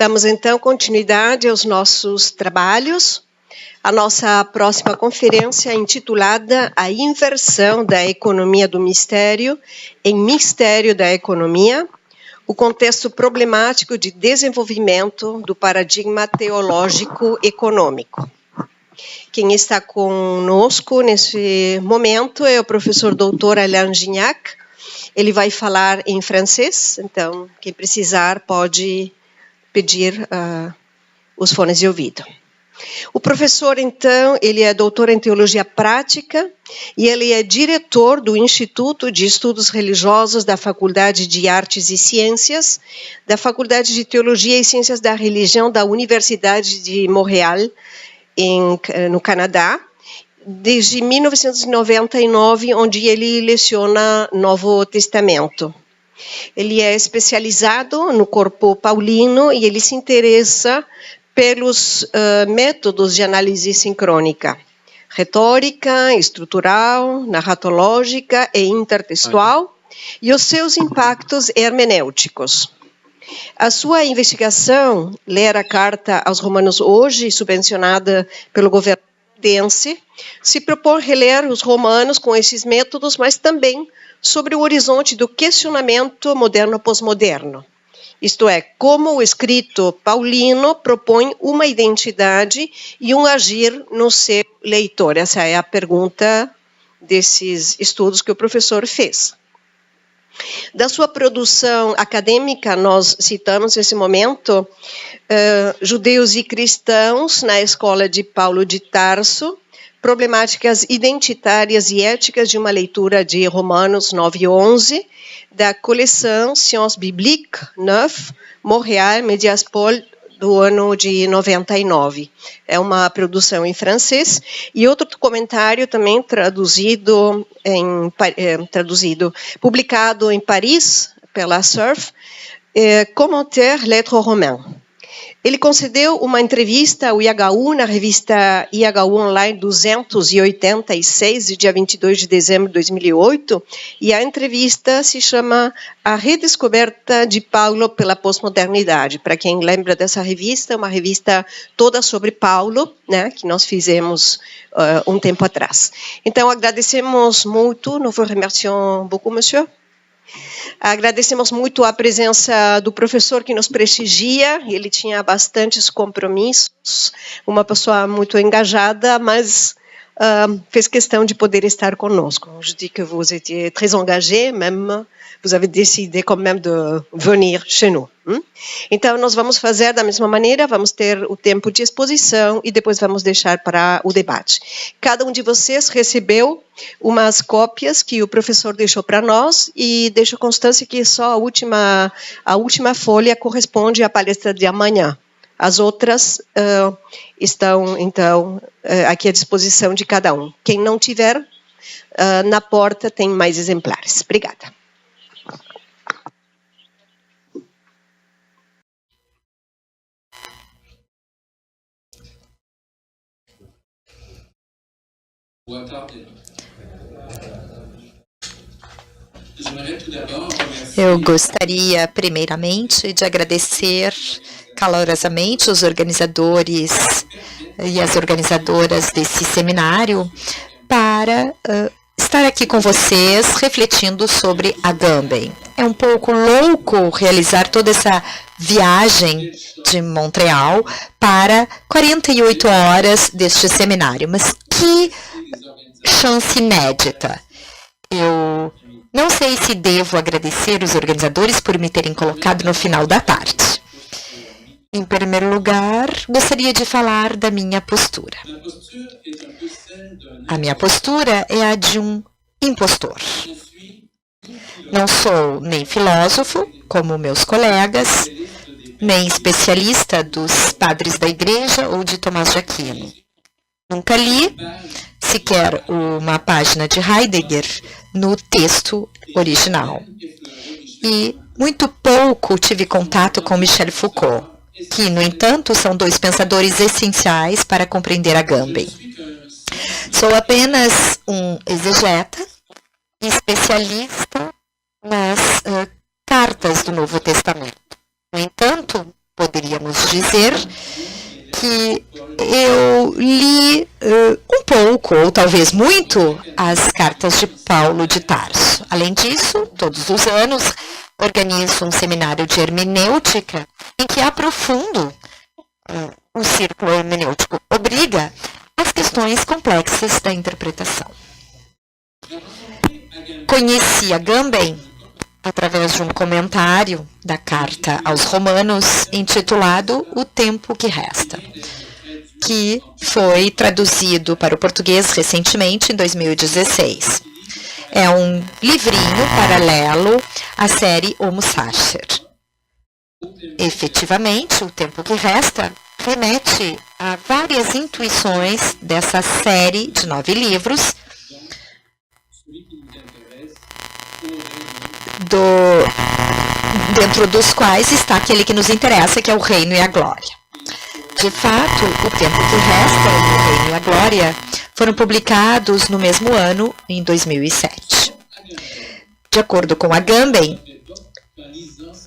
Damos, então, continuidade aos nossos trabalhos. A nossa próxima conferência é intitulada A Inversão da Economia do Mistério em Mistério da Economia, o contexto problemático de desenvolvimento do paradigma teológico econômico. Quem está conosco nesse momento é o professor doutor Alain Gignac. Ele vai falar em francês, então quem precisar pode pedir os fones de ouvido. O professor, então, ele é doutor em Teologia Prática e ele é diretor do Instituto de Estudos Religiosos da Faculdade de Artes e Ciências, da Faculdade de Teologia e Ciências da Religião da Universidade de Montreal, no Canadá, desde 1999, onde ele leciona Novo Testamento. Ele é especializado no corpo paulino e ele se interessa pelos métodos de análise sincrônica, retórica, estrutural, narratológica e intertextual, e os seus impactos hermenêuticos. A sua investigação, ler a Carta aos Romanos hoje, subvencionada pelo governo canadense, se propõe reler os romanos com esses métodos, mas também sobre o horizonte do questionamento moderno-pós-moderno. Isto é, como o escrito paulino propõe uma identidade e um agir no seu leitor. Essa é a pergunta desses estudos que o professor fez. Da sua produção acadêmica, nós citamos nesse momento Judeus e Cristãos na Escola de Paulo de Tarso, Problemáticas Identitárias e Éticas de uma Leitura de Romanos 9 e 11, da coleção Sciences Bibliques Neuf, Montréal, Mediaspol, do ano de 99. É uma produção em francês. E outro comentário também publicado em Paris, pela Surf, Commentaire Lettres Romains. Ele concedeu uma entrevista ao IHU na revista IHU Online 286, de dia 22 de dezembro de 2008, e a entrevista se chama A Redescoberta de Paulo pela Pós-Modernidade. Para quem lembra dessa revista, é uma revista toda sobre Paulo, né, que nós fizemos um tempo atrás. Então, agradecemos muito, nous vous remercions beaucoup, monsieur. Agradecemos muito a presença do professor que nos prestigia, ele tinha bastantes compromissos, uma pessoa muito engajada, mas fez questão de poder estar conosco. Je dis que vous étiez très engagé, même vous avez décidé quand même de venir chez nous. Então, nós vamos fazer da mesma maneira, vamos ter o tempo de exposição e depois vamos deixar para o debate. Cada um de vocês recebeu umas cópias que o professor deixou para nós e deixo constância que só a última folha corresponde à palestra de amanhã. As outras estão, então, aqui à disposição de cada um. Quem não tiver, na porta tem mais exemplares. Obrigada. Boa tarde. Eu gostaria, primeiramente, de agradecer calorosamente os organizadores e as organizadoras desse seminário para estar aqui com vocês refletindo sobre Agamben. É um pouco louco realizar toda essa viagem de Montreal para 48 horas deste seminário, mas que chance inédita. Eu não sei se devo agradecer os organizadores por me terem colocado no final da tarde. Em primeiro lugar, gostaria de falar da minha postura. A minha postura é a de um impostor. Não sou nem filósofo, como meus colegas, nem especialista dos padres da igreja ou de Tomás de Aquino. Nunca li sequer uma página de Heidegger no texto original. E muito pouco tive contato com Michel Foucault, que, no entanto, são dois pensadores essenciais para compreender Agamben. Sou apenas um exegeta e especialista nas cartas do Novo Testamento. No entanto, poderíamos dizer que eu li um pouco, ou talvez muito, as cartas de Paulo de Tarso. Além disso, todos os anos, organizo um seminário de hermenêutica em que aprofundo o círculo hermenêutico obriga as questões complexas da interpretação. Conheci Agamben através de um comentário da carta aos Romanos intitulado O Tempo que Resta, que foi traduzido para o português recentemente, em 2016. É um livrinho paralelo à série Homo Sacer. Efetivamente, O Tempo que Resta remete a várias intuições dessa série de 9 livros dentro dos quais está aquele que nos interessa, que é o Reino e a Glória. De fato, O Tempo que Resta e o Reino e a Glória foram publicados no mesmo ano, em 2007. De acordo com Agamben,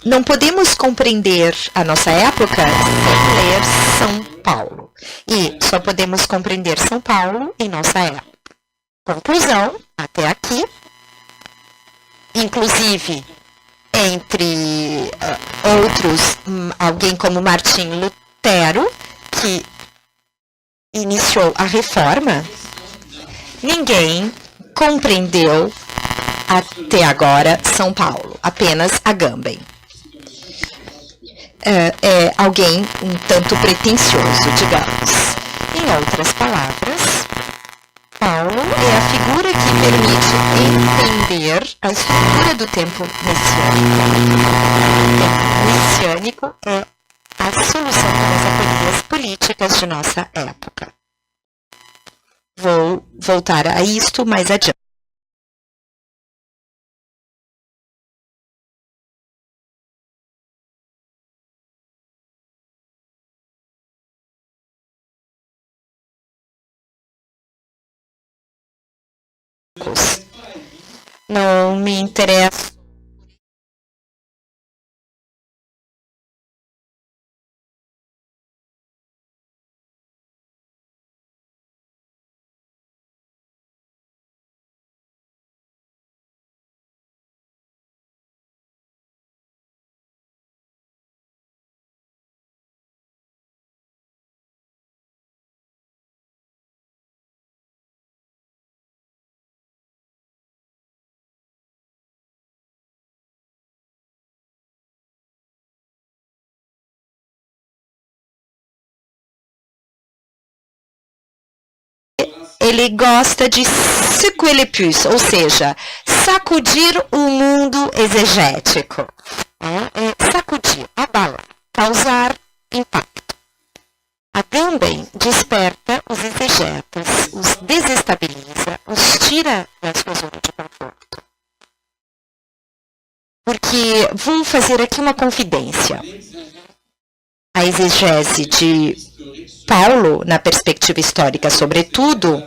não podemos compreender a nossa época sem ler São Paulo. E só podemos compreender São Paulo em nossa época. Conclusão, até aqui, inclusive, entre outros, alguém como Martim Lutero, que iniciou a reforma, ninguém compreendeu até agora São Paulo, apenas Agamben. É alguém um tanto pretensioso, digamos. Em outras palavras, Paulo é a figura que permite entender a estrutura do tempo messiânico. O tempo messiânico é a solução das aporias políticas de nossa época. Vou voltar a isto mais adiante. Não me interessa. Ele gosta de secouer les puces, ou seja, sacudir o mundo exegético. Sacudir, abalar, causar impacto. Agamben desperta os exegetas, os desestabiliza, os tira da sua zona de conforto. Porque vou fazer aqui uma confidência. A exegese de Paulo, na perspectiva histórica, sobretudo,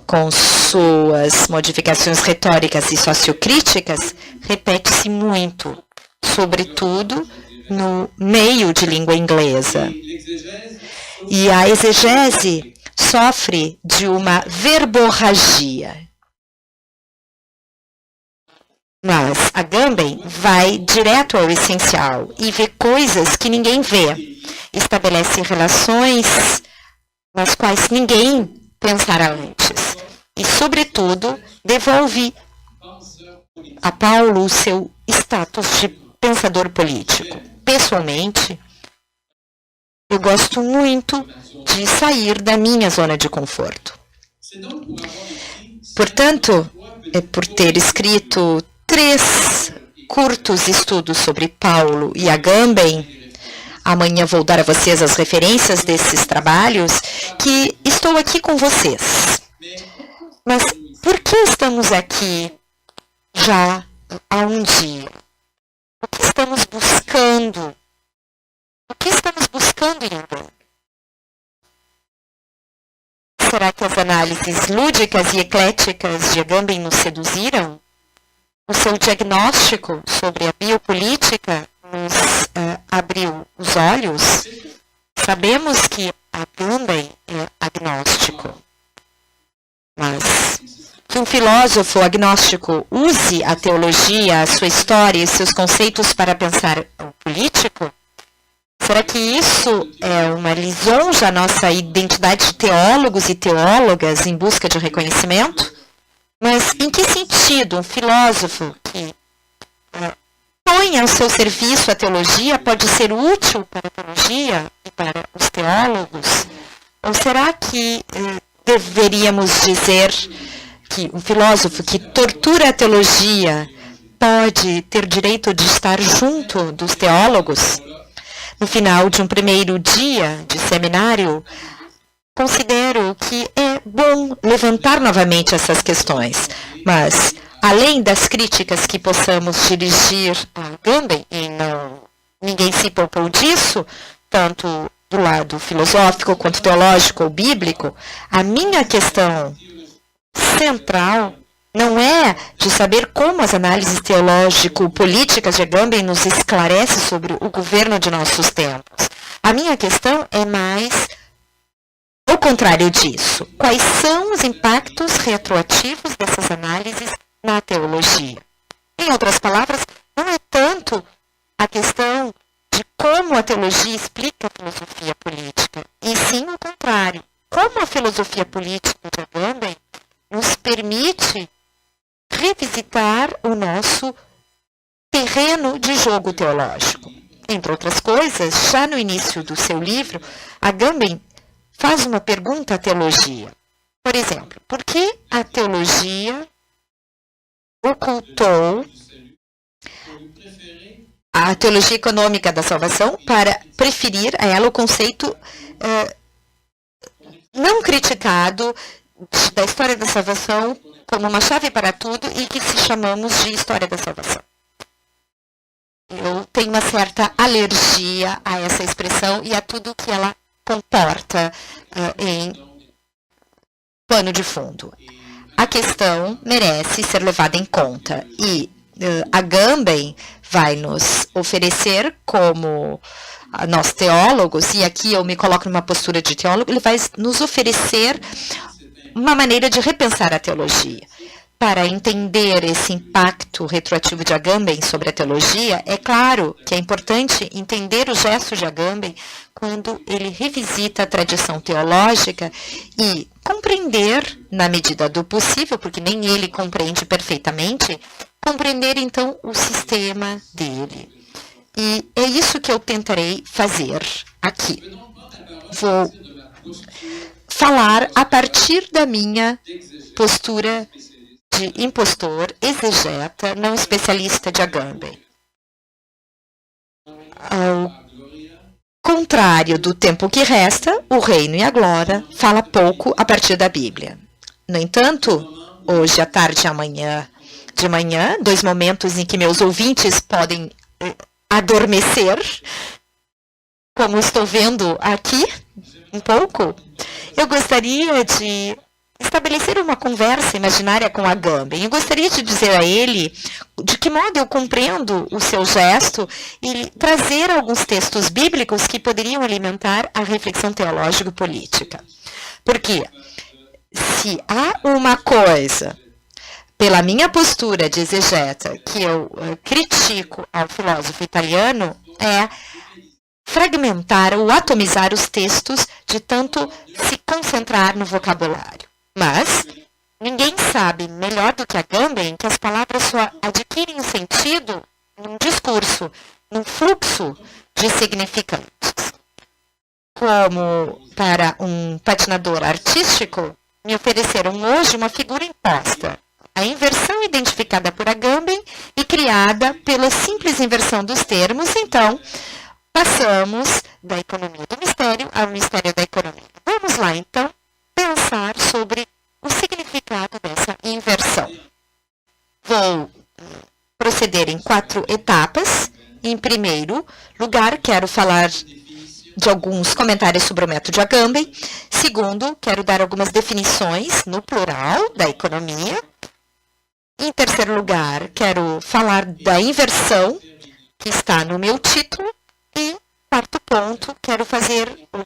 com suas modificações retóricas e sociocríticas, repete-se muito, sobretudo no meio de língua inglesa. E a exegese sofre de uma verborragia. Mas Agamben vai direto ao essencial e vê coisas que ninguém vê. Estabelece relações nas quais ninguém pensara antes. E, sobretudo, devolve a Paulo o seu status de pensador político. Pessoalmente, eu gosto muito de sair da minha zona de conforto. Portanto, por ter escrito 3 curtos estudos sobre Paulo e Agamben, amanhã vou dar a vocês as referências desses trabalhos, que estou aqui com vocês. Mas por que estamos aqui já há um dia? O que estamos buscando? O que estamos buscando em Agamben? Será que as análises lúdicas e ecléticas de Agamben nos seduziram? O seu diagnóstico sobre a biopolítica nos abriu os olhos? sabemos que Agamben é agnóstico, mas que um filósofo agnóstico use a teologia, a sua história e seus conceitos para pensar o político? Será que isso é uma lisonja à nossa identidade de teólogos e teólogas em busca de reconhecimento? Mas em que sentido um filósofo que põe ao seu serviço a teologia pode ser útil para a teologia e para os teólogos? Ou será que deveríamos dizer que um filósofo que tortura a teologia pode ter direito de estar junto dos teólogos? No final de um primeiro dia de seminário, considero que é bom levantar novamente essas questões, mas além das críticas que possamos dirigir a Agamben, e ninguém se poupou disso, tanto do lado filosófico quanto teológico ou bíblico, a minha questão central não é de saber como as análises teológico-políticas de Agamben nos esclarecem sobre o governo de nossos tempos. A minha questão é mais o contrário disso. Quais são os impactos retroativos dessas análises na teologia? Em outras palavras, não é tanto a questão de como a teologia explica a filosofia política, e sim o contrário. Como a filosofia política de Agamben nos permite revisitar o nosso terreno de jogo teológico. Entre outras coisas, já no início do seu livro, Agamben faz uma pergunta à teologia. Por exemplo, por que a teologia ocultou a teologia econômica da salvação para preferir a ela o conceito não criticado da história da salvação como uma chave para tudo e que se chamamos de história da salvação? Eu tenho uma certa alergia a essa expressão e a tudo que ela comporta em pano de fundo. A questão merece ser levada em conta e Agamben vai nos oferecer como nós teólogos, e aqui eu me coloco numa postura de teólogo, ele vai nos oferecer uma maneira de repensar a teologia. Para entender esse impacto retroativo de Agamben sobre a teologia, é claro que é importante entender o gesto de Agamben quando ele revisita a tradição teológica e compreender, na medida do possível, porque nem ele compreende perfeitamente, compreender então o sistema dele. E é isso que eu tentarei fazer aqui. Vou falar a partir da minha postura de impostor, exegeta, não especialista de Agamben. Ao contrário do tempo que resta, o reino e a glória fala pouco a partir da Bíblia. No entanto, hoje, à tarde e amanhã, de manhã, 2 momentos em que meus ouvintes podem adormecer, como estou vendo aqui, um pouco, eu gostaria de estabelecer uma conversa imaginária com Agamben. Eu gostaria de dizer a ele de que modo eu compreendo o seu gesto e trazer alguns textos bíblicos que poderiam alimentar a reflexão teológico-política. Porque se há uma coisa, pela minha postura de exegeta, que eu critico ao filósofo italiano, é fragmentar ou atomizar os textos de tanto se concentrar no vocabulário. Mas ninguém sabe melhor do que Agamben que as palavras só adquirem sentido num discurso, num fluxo de significantes. Como para um patinador artístico, me ofereceram hoje uma figura imposta, a inversão identificada por Agamben e criada pela simples inversão dos termos. Então, passamos da economia do mistério ao mistério da economia. Vamos lá, então, pensar sobre o significado dessa inversão. Vou proceder em 4 etapas. Em primeiro lugar, quero falar de alguns comentários sobre o método de Agamben. Segundo, quero dar algumas definições, no plural, da economia. Em terceiro lugar, quero falar da inversão, que está no meu título. E quarto ponto, quero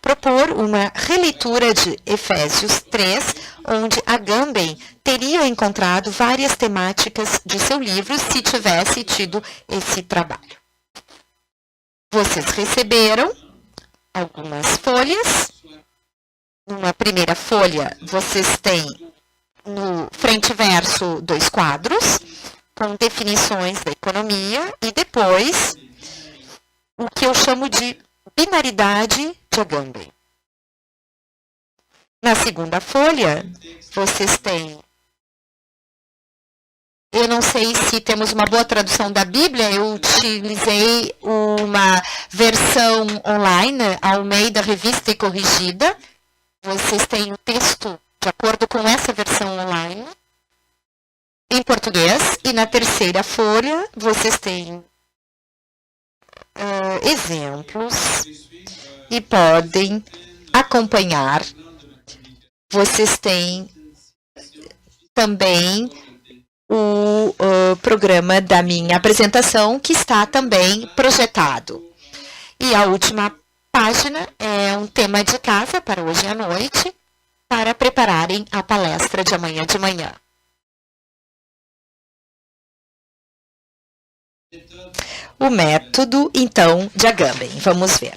propor uma releitura de Efésios 3, onde Agamben teria encontrado várias temáticas de seu livro se tivesse tido esse trabalho. Vocês receberam algumas folhas. Numa primeira folha, vocês têm no frente e verso 2 quadros, com definições da economia, e depois o que eu chamo de binaridade de Agamben. Na segunda folha, vocês têm... Eu não sei se temos uma boa tradução da Bíblia, eu utilizei uma versão online, Almeida Revista e Corrigida. Vocês têm o texto de acordo com essa versão online, em português. E na terceira folha, vocês têm exemplos e podem acompanhar. Vocês têm também o programa da minha apresentação, que está também projetado. E a última página é um tema de casa para hoje à noite, para prepararem a palestra de amanhã de manhã. O método, então, de Agamben. Vamos ver.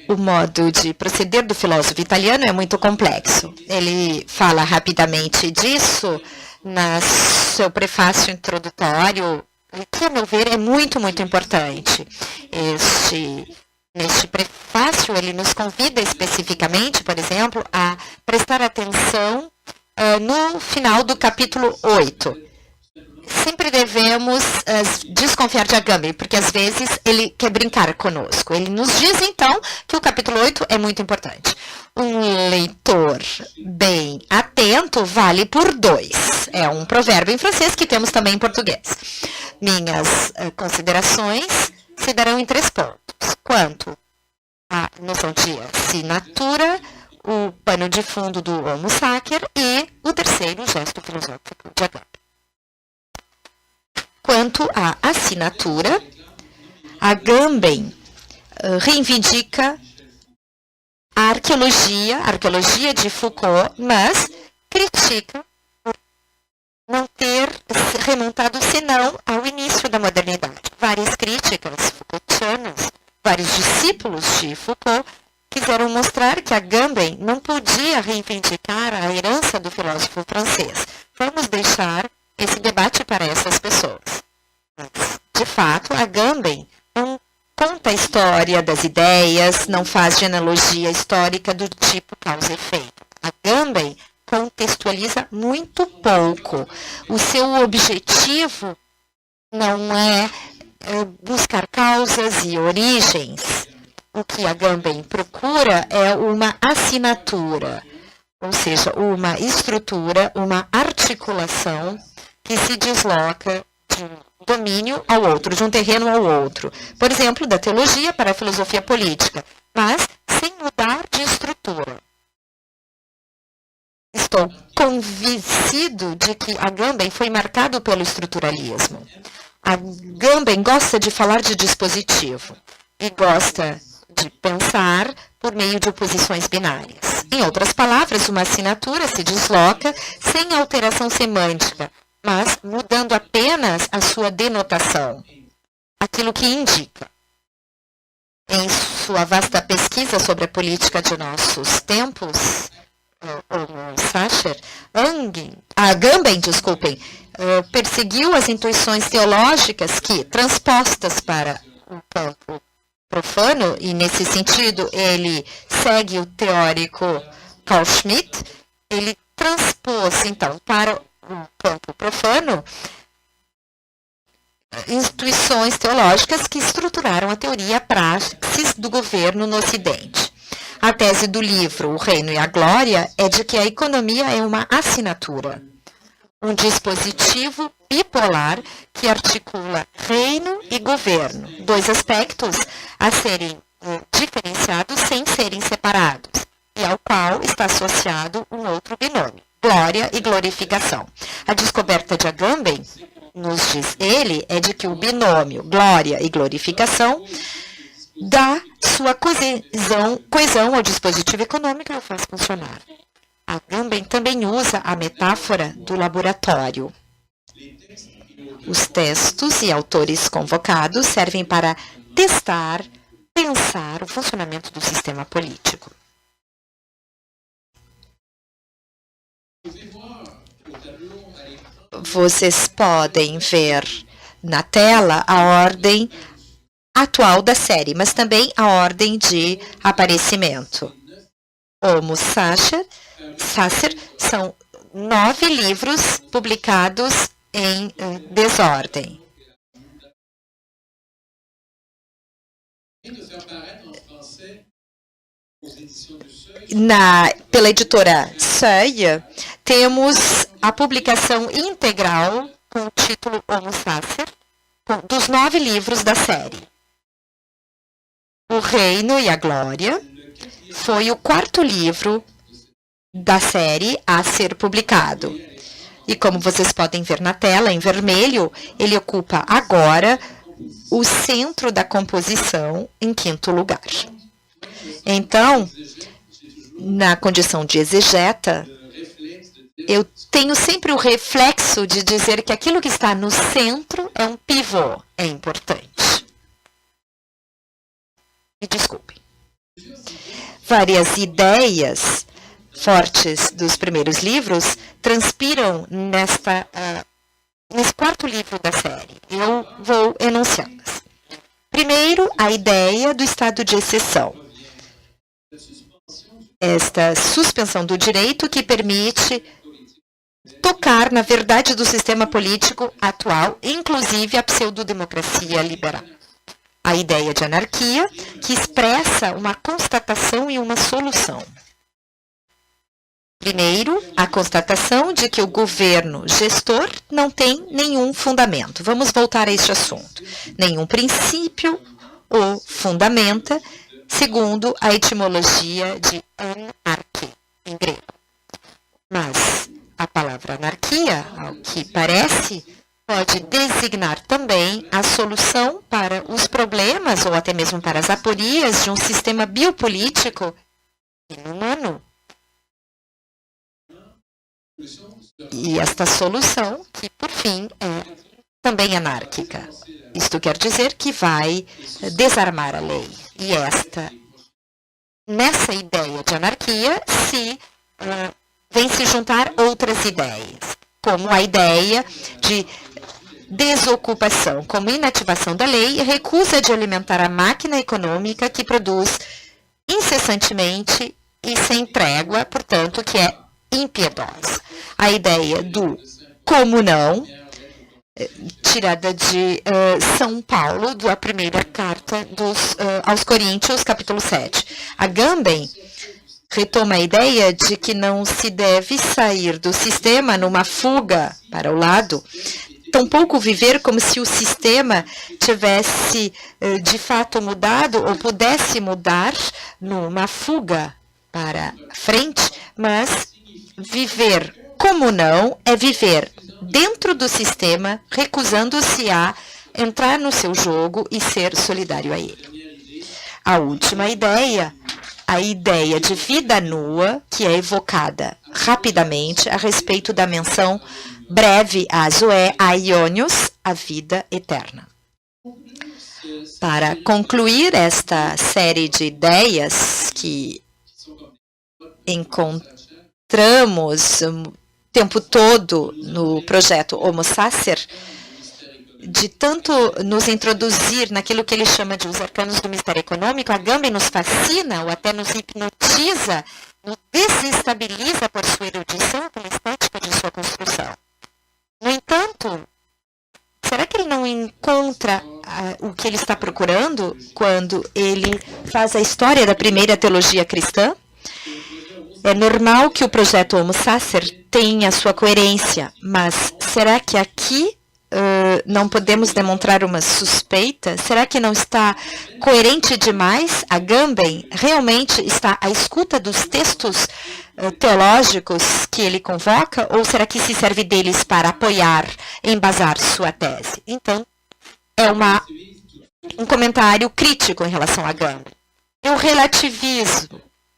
O modo de proceder do filósofo italiano é muito complexo. Ele fala rapidamente disso no seu prefácio introdutório, que, a meu ver, é muito, muito importante. Neste prefácio, ele nos convida especificamente, por exemplo, a prestar atenção no final do capítulo 8. Sempre devemos desconfiar de Agamben, porque às vezes ele quer brincar conosco. Ele nos diz, então, que o capítulo 8 é muito importante. Um leitor bem atento vale por 2. É um provérbio em francês que temos também em português. Minhas considerações se darão em 3 pontos. Quanto à noção de assinatura, o pano de fundo do Homo Sacer e o terceiro gesto filosófico de Agamben. Quanto à assinatura, Agamben reivindica a arqueologia de Foucault, mas critica por não ter remontado senão ao início da modernidade. Várias críticas Foucaultianas, vários discípulos de Foucault, quiseram mostrar que Agamben não podia reivindicar a herança do filósofo francês. Vamos deixar esse debate para essas pessoas. Mas, de fato, Agamben não conta a história das ideias, não faz genealogia histórica do tipo causa e efeito. Agamben contextualiza muito pouco. O seu objetivo não é buscar causas e origens. O que Agamben procura é uma assinatura, ou seja, uma estrutura, uma articulação que se desloca de um domínio ao outro, de um terreno ao outro. Por exemplo, da teologia para a filosofia política, mas sem mudar de estrutura. Estou convencido de que Agamben foi marcado pelo estruturalismo. Agamben gosta de falar de dispositivo e gosta de pensar por meio de oposições binárias. Em outras palavras, uma assinatura se desloca sem alteração semântica, mas mudando apenas a sua denotação, aquilo que indica. Em sua vasta pesquisa sobre a política de nossos tempos, Agamben, perseguiu as intuições teológicas que, transpostas para o campo profano, e nesse sentido ele segue o teórico Carl Schmitt, ele transpôs, então, para o campo profano instituições teológicas que estruturaram a teoria e a praxis do governo no Ocidente. A tese do livro O Reino e a Glória é de que a economia é uma assinatura, um dispositivo bipolar que articula reino e governo, 2 aspectos a serem diferenciados sem serem separados, e ao qual está associado um outro binômio, glória e glorificação. A descoberta de Agamben nos diz ele é de que o binômio glória e glorificação dá sua coesão ao dispositivo econômico e o faz funcionar. Agamben também usa a metáfora do laboratório. Os textos e autores convocados servem para testar, pensar o funcionamento do sistema político. Vocês podem ver na tela a ordem atual da série, mas também a ordem de aparecimento. Homo Sacer são 9 livros publicados em desordem. Pela editora Seuil, temos a publicação integral com o título Homo Sacer, dos 9 livros da série. O Reino e a Glória foi o 4º livro da série a ser publicado. E como vocês podem ver na tela, em vermelho, ele ocupa agora o centro da composição em 5º lugar. Então, na condição de exegeta, eu tenho sempre o reflexo de dizer que aquilo que está no centro é um pivô, é importante. Me desculpem. Várias ideias fortes dos primeiros livros transpiram nesse 4º livro da série. Eu vou enunciá-las. Primeiro, a ideia do estado de exceção. Esta suspensão do direito que permite tocar na verdade do sistema político atual, inclusive a pseudodemocracia liberal. A ideia de anarquia, que expressa uma constatação e uma solução. Primeiro, a constatação de que o governo gestor não tem nenhum fundamento. Vamos voltar a este assunto. Nenhum princípio o fundamenta, segundo a etimologia de anarquia, em grego. Mas a palavra anarquia, ao que parece, pode designar também a solução para os problemas ou até mesmo para as aporias de um sistema biopolítico inumano. E esta solução, que por fim é também anárquica. Isto quer dizer que vai desarmar a lei. E nessa ideia de anarquia vem se juntar outras ideias, como a ideia de desocupação, como inativação da lei e recusa de alimentar a máquina econômica que produz incessantemente e sem trégua, portanto, que é impiedosa. A ideia do como não, tirada de São Paulo, da primeira carta aos Coríntios, capítulo 7. Agamben retoma a ideia de que não se deve sair do sistema numa fuga para o lado, tampouco viver como se o sistema tivesse de fato mudado ou pudesse mudar numa fuga para frente, mas viver como não é viver dentro do sistema, recusando-se a entrar no seu jogo e ser solidário a ele. A última ideia, a ideia de vida nua, que é evocada rapidamente a respeito da menção breve a Zoé, a Iônios, a vida eterna. Para concluir esta série de ideias que encontramos o tempo todo no projeto Homo Sacer, de tanto nos introduzir naquilo que ele chama de os arcanos do mistério econômico, Agamben nos fascina ou até nos hipnotiza, nos desestabiliza por sua erudição e pela estética de sua construção. No entanto, será que ele não encontra o que ele está procurando quando ele faz a história da primeira teologia cristã? É normal que o projeto Homo Sacer tenha sua coerência, mas será que aqui não podemos demonstrar uma suspeita? Será que não está coerente demais? Agamben realmente está à escuta dos textos teológicos que ele convoca, ou será que se serve deles para apoiar, embasar sua tese? Então, é um comentário crítico em relação a Agamben. Eu relativizo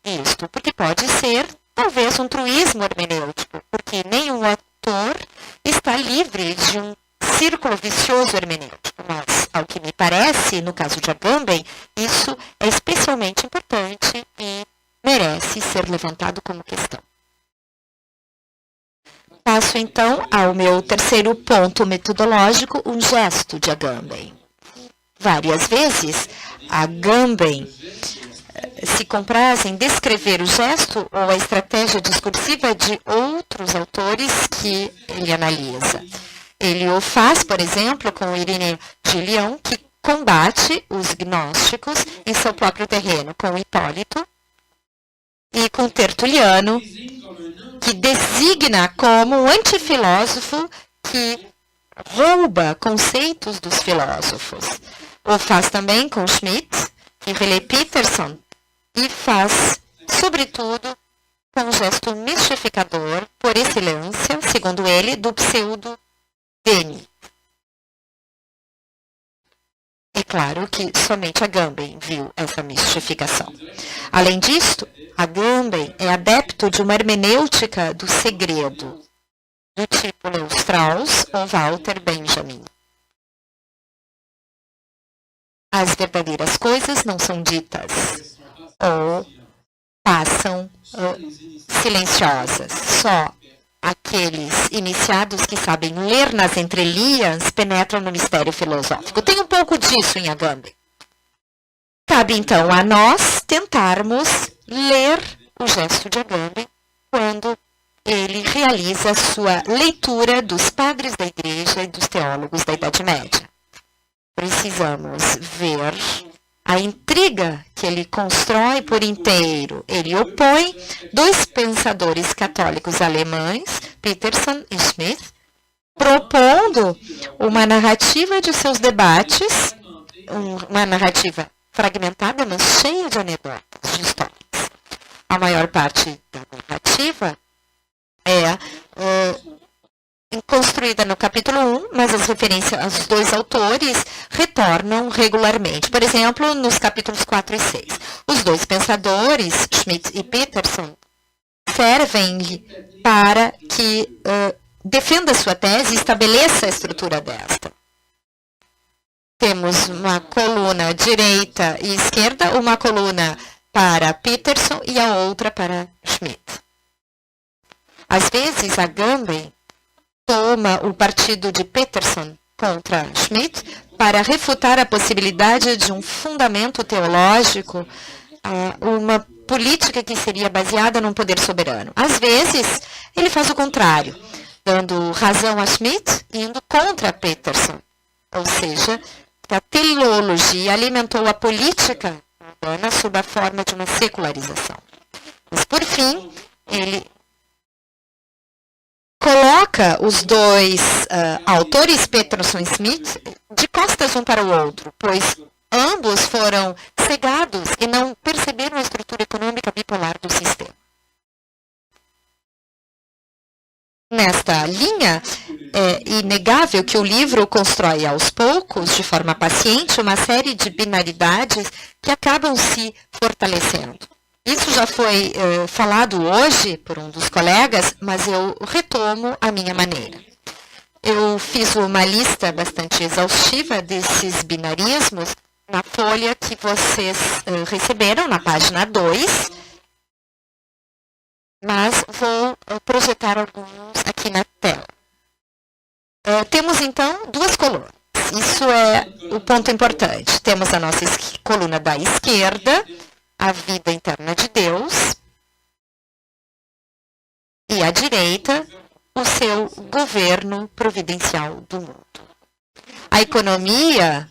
isto, porque pode ser, talvez, um truísmo hermenêutico, porque nenhum autor está livre de um círculo vicioso hermenêutico, mas, ao que me parece, no caso de Agamben, isso é especialmente importante e merece ser levantado como questão. Passo, então, ao meu terceiro ponto metodológico, um gesto de Agamben. Várias vezes, Agamben se compraz em descrever o gesto ou a estratégia discursiva de outros autores que ele analisa. Ele o faz, por exemplo, com Irineu de Lyon, que combate os gnósticos em seu próprio terreno, com Hipólito, e com Tertuliano, que designa como um antifilósofo que rouba conceitos dos filósofos. O faz também com Schmitt e Relé Peterson, e faz, sobretudo, com um gesto mistificador, por excelência, segundo ele, do pseudo-Deni. É claro que somente Agamben viu essa mistificação. Além disto, Agamben é adepto de uma hermenêutica do segredo, do tipo Leo Strauss ou Walter Benjamin. As verdadeiras coisas não são ditas ou passam silenciosas. Só aqueles iniciados que sabem ler nas entrelinhas penetram no mistério filosófico. Tem um pouco disso em Agamben. Cabe então a nós tentarmos ler o gesto de Agamben quando ele realiza a sua leitura dos padres da Igreja e dos teólogos da Idade Média. Precisamos ver a intriga que ele constrói por inteiro. Ele opõe dois pensadores católicos alemães, Peterson e Schmitt, propondo uma narrativa de seus debates, uma narrativa fragmentada, mas cheia de anedotas, de histórias. A maior parte da narrativa é construída no capítulo 1, mas as referências aos dois autores retornam regularmente. Por exemplo, nos capítulos 4 e 6. Os dois pensadores, Schmitt e Peterson, servem para que defenda sua tese e estabeleça a estrutura desta. Temos uma coluna direita e esquerda, uma coluna para Peterson e a outra para Schmitt. Às vezes, Agamben toma o partido de Peterson contra Schmitt para refutar a possibilidade de um fundamento teológico, uma política que seria baseada num poder soberano. Às vezes, ele faz o contrário, dando razão a Schmitt e indo contra Peterson. Ou seja, a teleologia alimentou a política humana sob a forma de uma secularização. Mas, por fim, ele coloca os dois autores, Peterson e Schmitt, de costas um para o outro, pois ambos foram cegados e não perceberam a estrutura econômica bipolar do sistema. Nesta linha, é inegável que o livro constrói aos poucos, de forma paciente, uma série de binaridades que acabam se fortalecendo. Isso já foi falado hoje por um dos colegas, mas eu retomo a minha maneira. Eu fiz uma lista bastante exaustiva desses binarismos na folha que vocês receberam, na página 2, mas vou projetar alguns aqui na tela. Temos, então, duas colunas. Isso é o ponto importante. Temos a nossa coluna da esquerda, a vida interna de Deus, e à direita, o seu governo providencial do mundo. A economia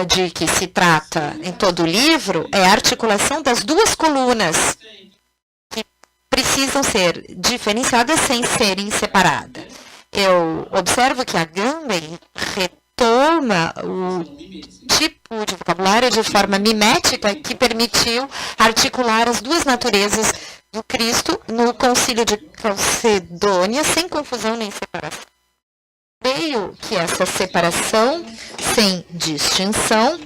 de que se trata em todo o livro é a articulação das duas colunas que precisam ser diferenciadas sem serem separadas. Eu observo que Agamben toma o tipo de vocabulário de forma mimética que permitiu articular as duas naturezas do Cristo no Concílio de Calcedônia, sem confusão nem separação. Creio que essa separação sem distinção,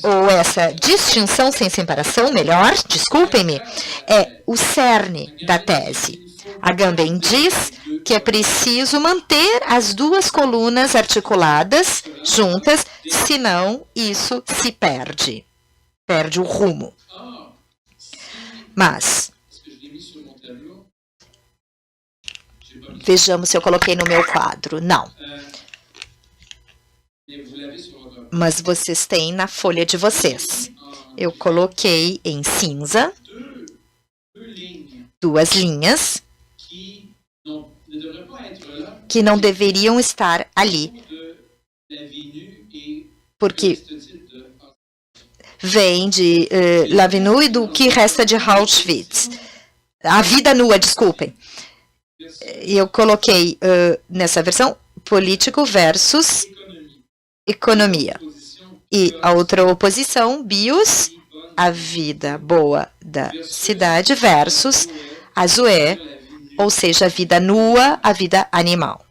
ou essa distinção sem separação, melhor, desculpem-me, é o cerne da tese. Agamben diz que é preciso manter as duas colunas articuladas juntas, senão isso se perde o rumo. Mas, vejamos se eu coloquei no meu quadro. Não. Mas vocês têm na folha de vocês. Eu coloquei em cinza 2 linhas que não deveriam estar ali, porque vem de Lavinu e do que resta de Auschwitz. A vida nua, desculpem. E eu coloquei nessa versão político versus economia. E a outra oposição, bios, a vida boa da cidade versus a zoé, ou seja, a vida nua, a vida animal.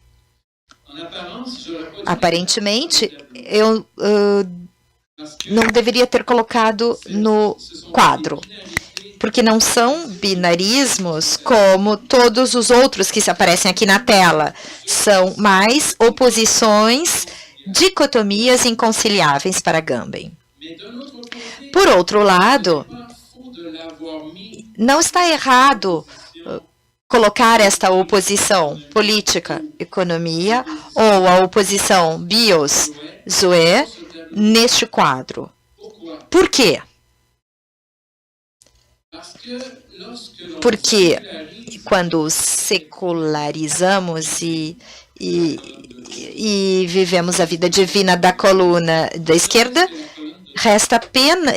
Aparentemente, eu não deveria ter colocado no quadro, porque não são binarismos como todos os outros que se aparecem aqui na tela. São mais oposições, dicotomias inconciliáveis para Agamben. Por outro lado, não está errado colocar esta oposição política, economia, ou a oposição bios, zoé, neste quadro. Por quê? Porque quando secularizamos e vivemos a vida divina da coluna da esquerda, resta apenas,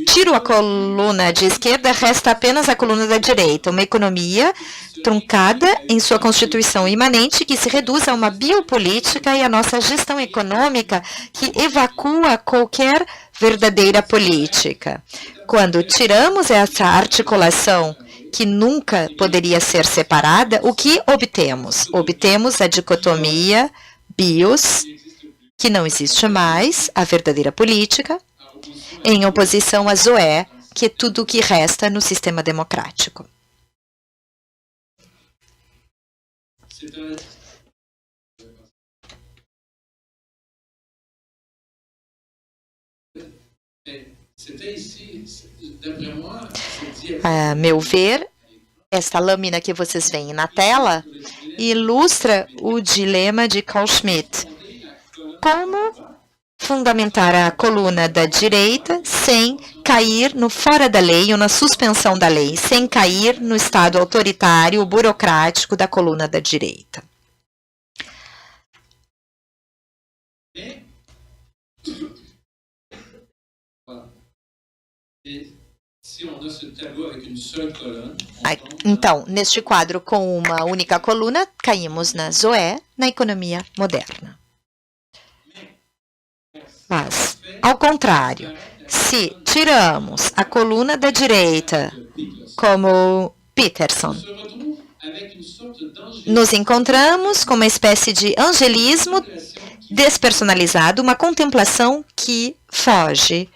tiro a coluna de esquerda, resta apenas a coluna da direita. Uma economia truncada em sua constituição imanente que se reduz a uma biopolítica e a nossa gestão econômica que evacua qualquer verdadeira política. Quando tiramos essa articulação que nunca poderia ser separada, o que obtemos? Obtemos a dicotomia bios, que não existe mais, a verdadeira política, em oposição a zoé, que é tudo o que resta no sistema democrático. A meu ver, esta lâmina que vocês veem na tela ilustra o dilema de Carl Schmitt. Como fundamentar a coluna da direita sem cair no fora da lei ou na suspensão da lei, sem cair no estado autoritário, burocrático da coluna da direita. Então, neste quadro com uma única coluna, caímos na zoé, na economia moderna. Mas, ao contrário, se tiramos a coluna da direita, como Peterson, nos encontramos com uma espécie de angelismo despersonalizado, uma contemplação que foge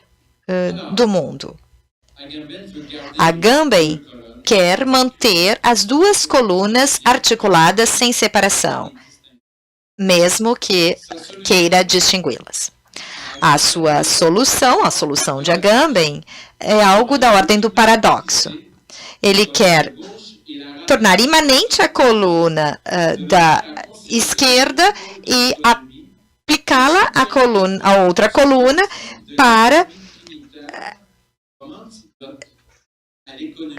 do mundo. Agamben quer manter as duas colunas articuladas sem separação, mesmo que queira distingui-las. A sua solução, a solução de Agamben, é algo da ordem do paradoxo. Ele quer tornar imanente a coluna da esquerda e aplicá-la à outra coluna para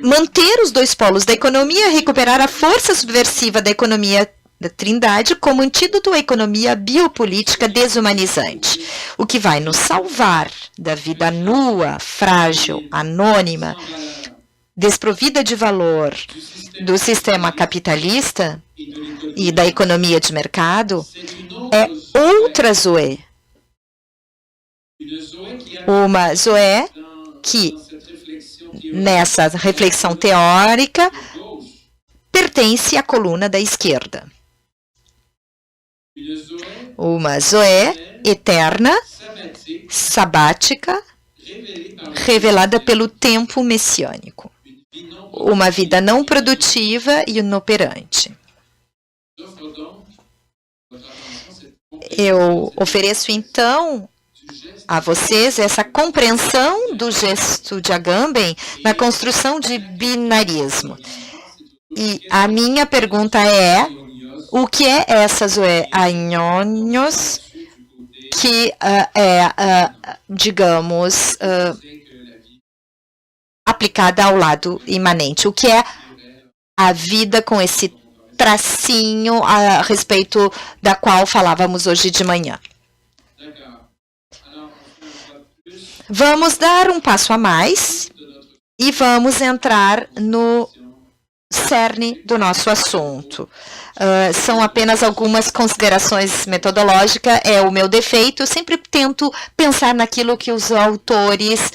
manter os dois polos da economia, recuperar a força subversiva da economia da Trindade como antídoto à economia biopolítica desumanizante, o que vai nos salvar da vida nua, frágil, anônima, desprovida de valor do sistema capitalista e da economia de mercado, é outra Zoé. Uma Zoé que, nessa reflexão teórica, pertence à coluna da esquerda. Uma Zoé eterna, sabática, revelada pelo tempo messiânico. Uma vida não produtiva e inoperante. Eu ofereço, então, a vocês essa compreensão do gesto de Agamben na construção de binarismo. E a minha pergunta é, o que é essa Zoé Aionios que digamos, aplicada ao lado imanente? O que é a vida com esse tracinho a respeito da qual falávamos hoje de manhã? Vamos dar um passo a mais e vamos entrar no cerne do nosso assunto. São apenas algumas considerações metodológicas, é o meu defeito. Eu sempre tento pensar naquilo que os autores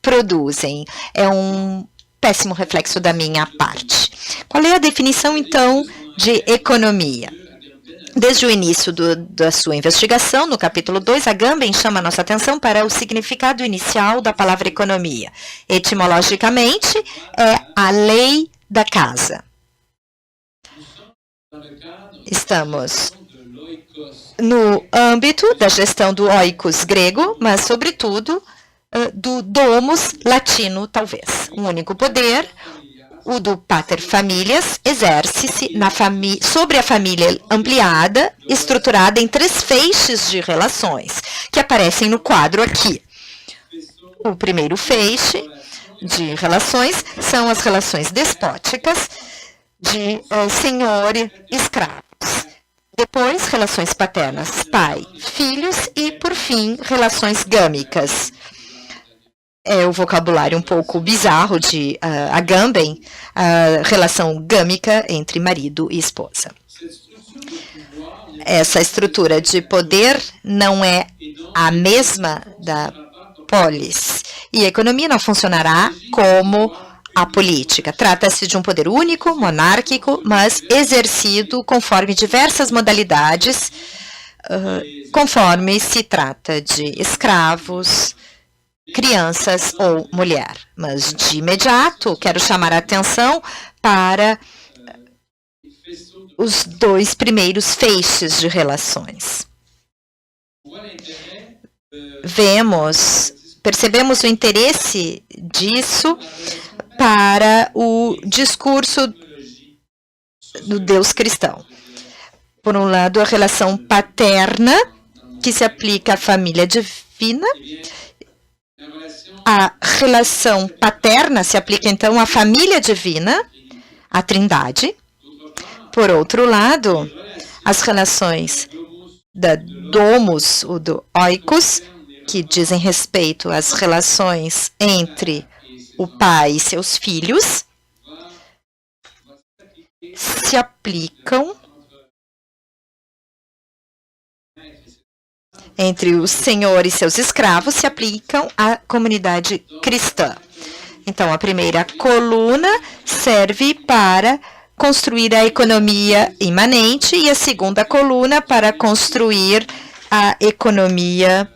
produzem. É um péssimo reflexo da minha parte. Qual é a definição, então, de economia? Desde o início da sua investigação, no capítulo 2, Agamben chama nossa atenção para o significado inicial da palavra economia. Etimologicamente, é a lei da casa. Estamos no âmbito da gestão do oikos grego, mas, sobretudo, do domus latino, talvez. Um único poder, o do pater familias, exerce-se sobre a família ampliada, estruturada em 3 feixes de relações, que aparecem no quadro aqui. O primeiro feixe de relações são as relações despóticas de senhor e escravos. Depois, relações paternas, pai, filhos e, por fim, relações gâmicas. É o vocabulário um pouco bizarro de Agamben, a relação gâmica entre marido e esposa. Essa estrutura de poder não é a mesma da polis, e a economia não funcionará como a política. Trata-se de um poder único, monárquico, mas exercido conforme diversas modalidades, conforme se trata de escravos, crianças ou mulher. Mas, de imediato, quero chamar a atenção para os 2 primeiros feixes de relações. Percebemos o interesse disso para o discurso do Deus cristão. Por um lado, a relação paterna, que se aplica à família divina. A relação paterna se aplica, então, à família divina, à Trindade. Por outro lado, as relações da domus, ou do oikos, que dizem respeito às relações entre o pai e seus filhos, se aplicam entre o senhor e seus escravos, se aplicam à comunidade cristã. Então, a primeira coluna serve para construir a economia imanente e a segunda coluna para construir a economia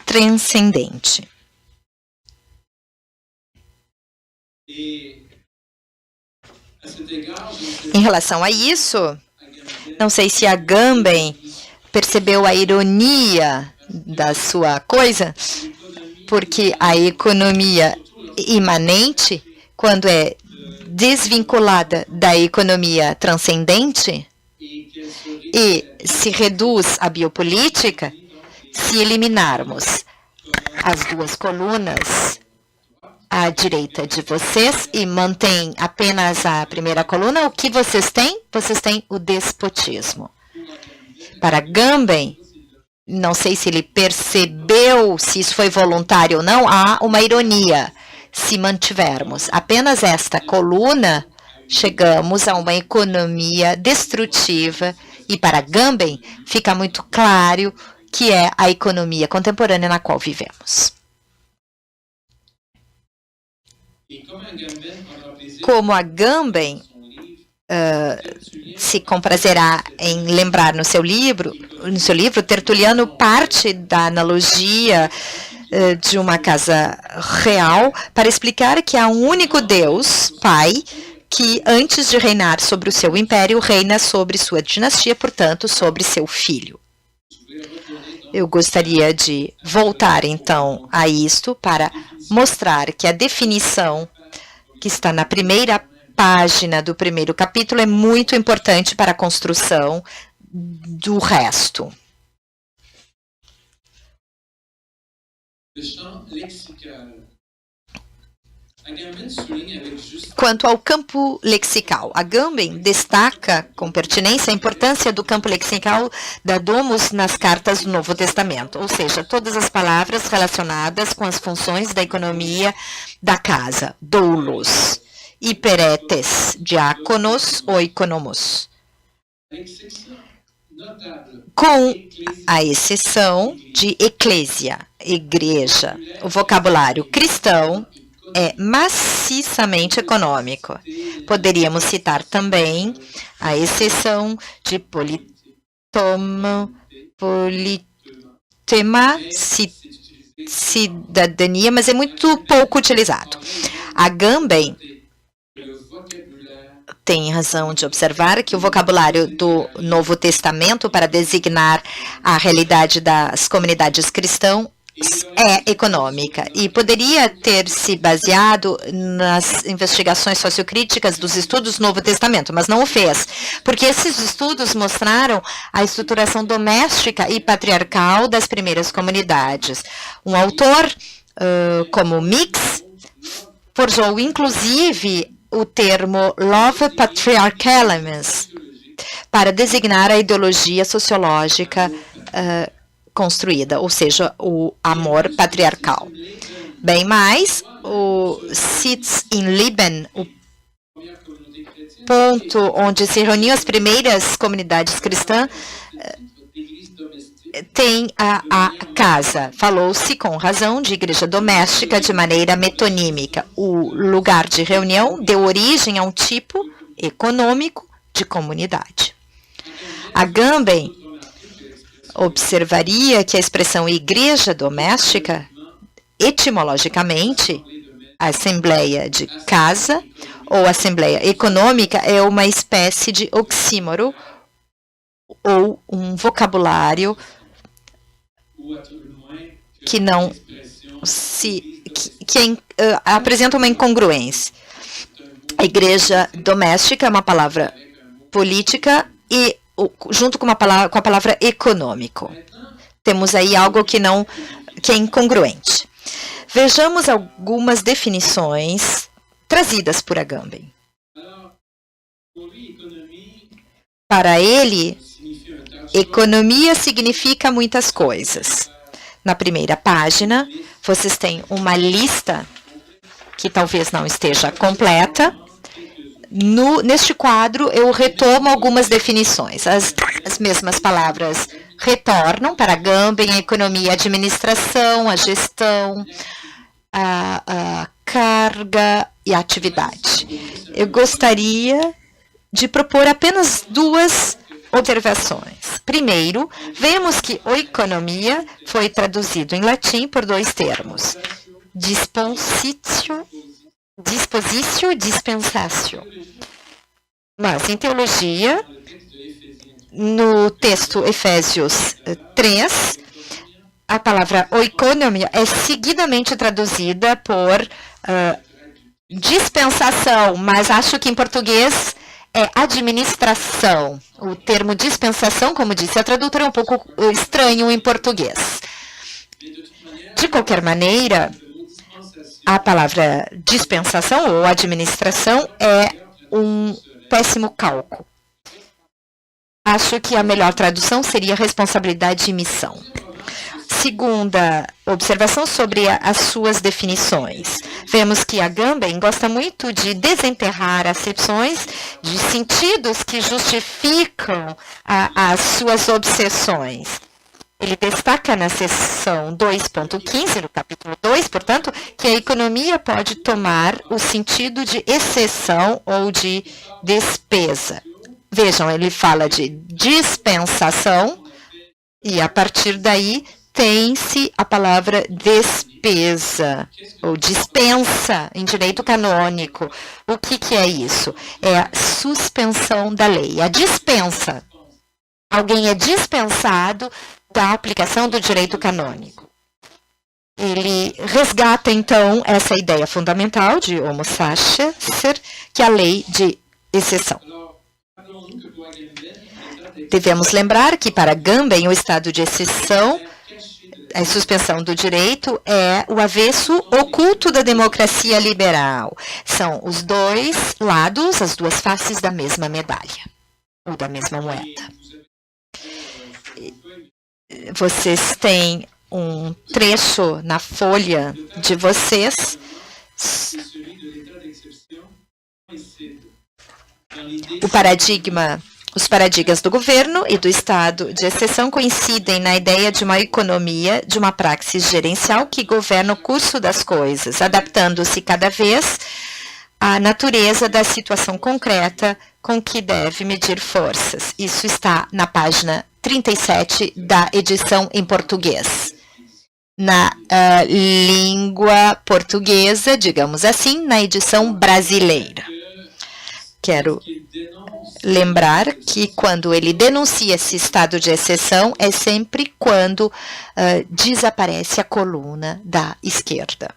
transcendente. Em relação a isso, não sei se Agamben percebeu a ironia da sua coisa, porque a economia imanente, quando é desvinculada da economia transcendente e se reduz à biopolítica, se eliminarmos as 2 colunas à direita de vocês e mantém apenas a primeira coluna, o que vocês têm? Vocês têm o despotismo. Para Agamben, não sei se ele percebeu se isso foi voluntário ou não, há uma ironia. Se mantivermos apenas esta coluna, chegamos a uma economia destrutiva E para Agamben, fica muito claro que é a economia contemporânea na qual vivemos. Como Agamben se comprazerá em lembrar no seu livro, Tertuliano parte da analogia de uma casa real para explicar que há um único Deus, Pai, que antes de reinar sobre o seu império, reina sobre sua dinastia, portanto, sobre seu filho. Eu gostaria de voltar, então, a isto para mostrar que a definição que está na primeira página do primeiro capítulo é muito importante para a construção do resto. Quanto ao campo lexical, Agamben destaca com pertinência a importância do campo lexical da domus nas cartas do Novo Testamento, ou seja, todas as palavras relacionadas com as funções da economia da casa, doulos, hiperetes, diáconos ou economos, com a exceção de eclésia, igreja. O vocabulário cristão é maciçamente econômico. Poderíamos citar também a exceção de politema, cidadania, mas é muito pouco utilizado. Agamben tem razão de observar que o vocabulário do Novo Testamento para designar a realidade das comunidades cristãs é econômica e poderia ter se baseado nas investigações sociocríticas dos estudos do Novo Testamento, mas não o fez, porque esses estudos mostraram a estruturação doméstica e patriarcal das primeiras comunidades. Um autor como Mix forjou inclusive o termo Love Patriarchal Elements para designar a ideologia sociológica construída, ou seja, o amor patriarcal. Bem mais, o Sitz in Lieben, o ponto onde se reuniam as primeiras comunidades cristãs, tem a casa. Falou-se com razão de igreja doméstica de maneira metonímica. O lugar de reunião deu origem a um tipo econômico de comunidade. Agamben observaria que a expressão igreja doméstica, etimologicamente, assembleia de casa ou assembleia econômica, é uma espécie de oxímoro ou um vocabulário que não apresenta uma incongruência. A igreja doméstica é uma palavra política e junto com a palavra econômico. Temos aí algo que é incongruente. Vejamos algumas definições trazidas por Agamben. Para ele, economia significa muitas coisas. Na primeira página, vocês têm uma lista que talvez não esteja completa. Neste quadro, eu retomo algumas definições. As mesmas palavras retornam para Agamben, a economia, a administração, a gestão, a carga e a atividade. Eu gostaria de propor apenas duas observações. Primeiro, vemos que economia foi traduzido em latim por dois termos. Dispositio, dispensatio. Mas em teologia, no texto Efésios 3, a palavra oikonomia é seguidamente traduzida por dispensação, mas acho que em português é administração. O termo dispensação, como disse a tradutora, é um pouco estranho em português. De qualquer maneira, a palavra dispensação ou administração é um péssimo calco. Acho que a melhor tradução seria responsabilidade e missão. segunda observação sobre as suas definições. Vemos que Agamben gosta muito de desenterrar acepções de sentidos que justificam as suas obsessões. Ele destaca na seção 2.15, no capítulo 2, portanto, que a economia pode tomar o sentido de exceção ou de despesa. Vejam, ele fala de dispensação e, a partir daí, tem-se a palavra despesa ou dispensa em direito canônico. O que é isso? É a suspensão da lei, a dispensa. Alguém é dispensado da aplicação do direito canônico. Ele resgata, então, essa ideia fundamental de homo sacer, que é a lei de exceção. Devemos lembrar que, para Agamben, o estado de exceção, a suspensão do direito, é o avesso oculto da democracia liberal. São os dois lados, as duas faces da mesma medalha, ou da mesma moeda. Vocês têm um trecho na folha de vocês. Os paradigmas do governo e do estado de exceção coincidem na ideia de uma economia, de uma praxis gerencial que governa o curso das coisas, adaptando-se cada vez à natureza da situação concreta com que deve medir forças. Isso está na página 37 da edição em português. Na língua portuguesa, digamos assim, na edição brasileira. Quero lembrar que quando ele denuncia esse estado de exceção, é sempre quando desaparece a coluna da esquerda.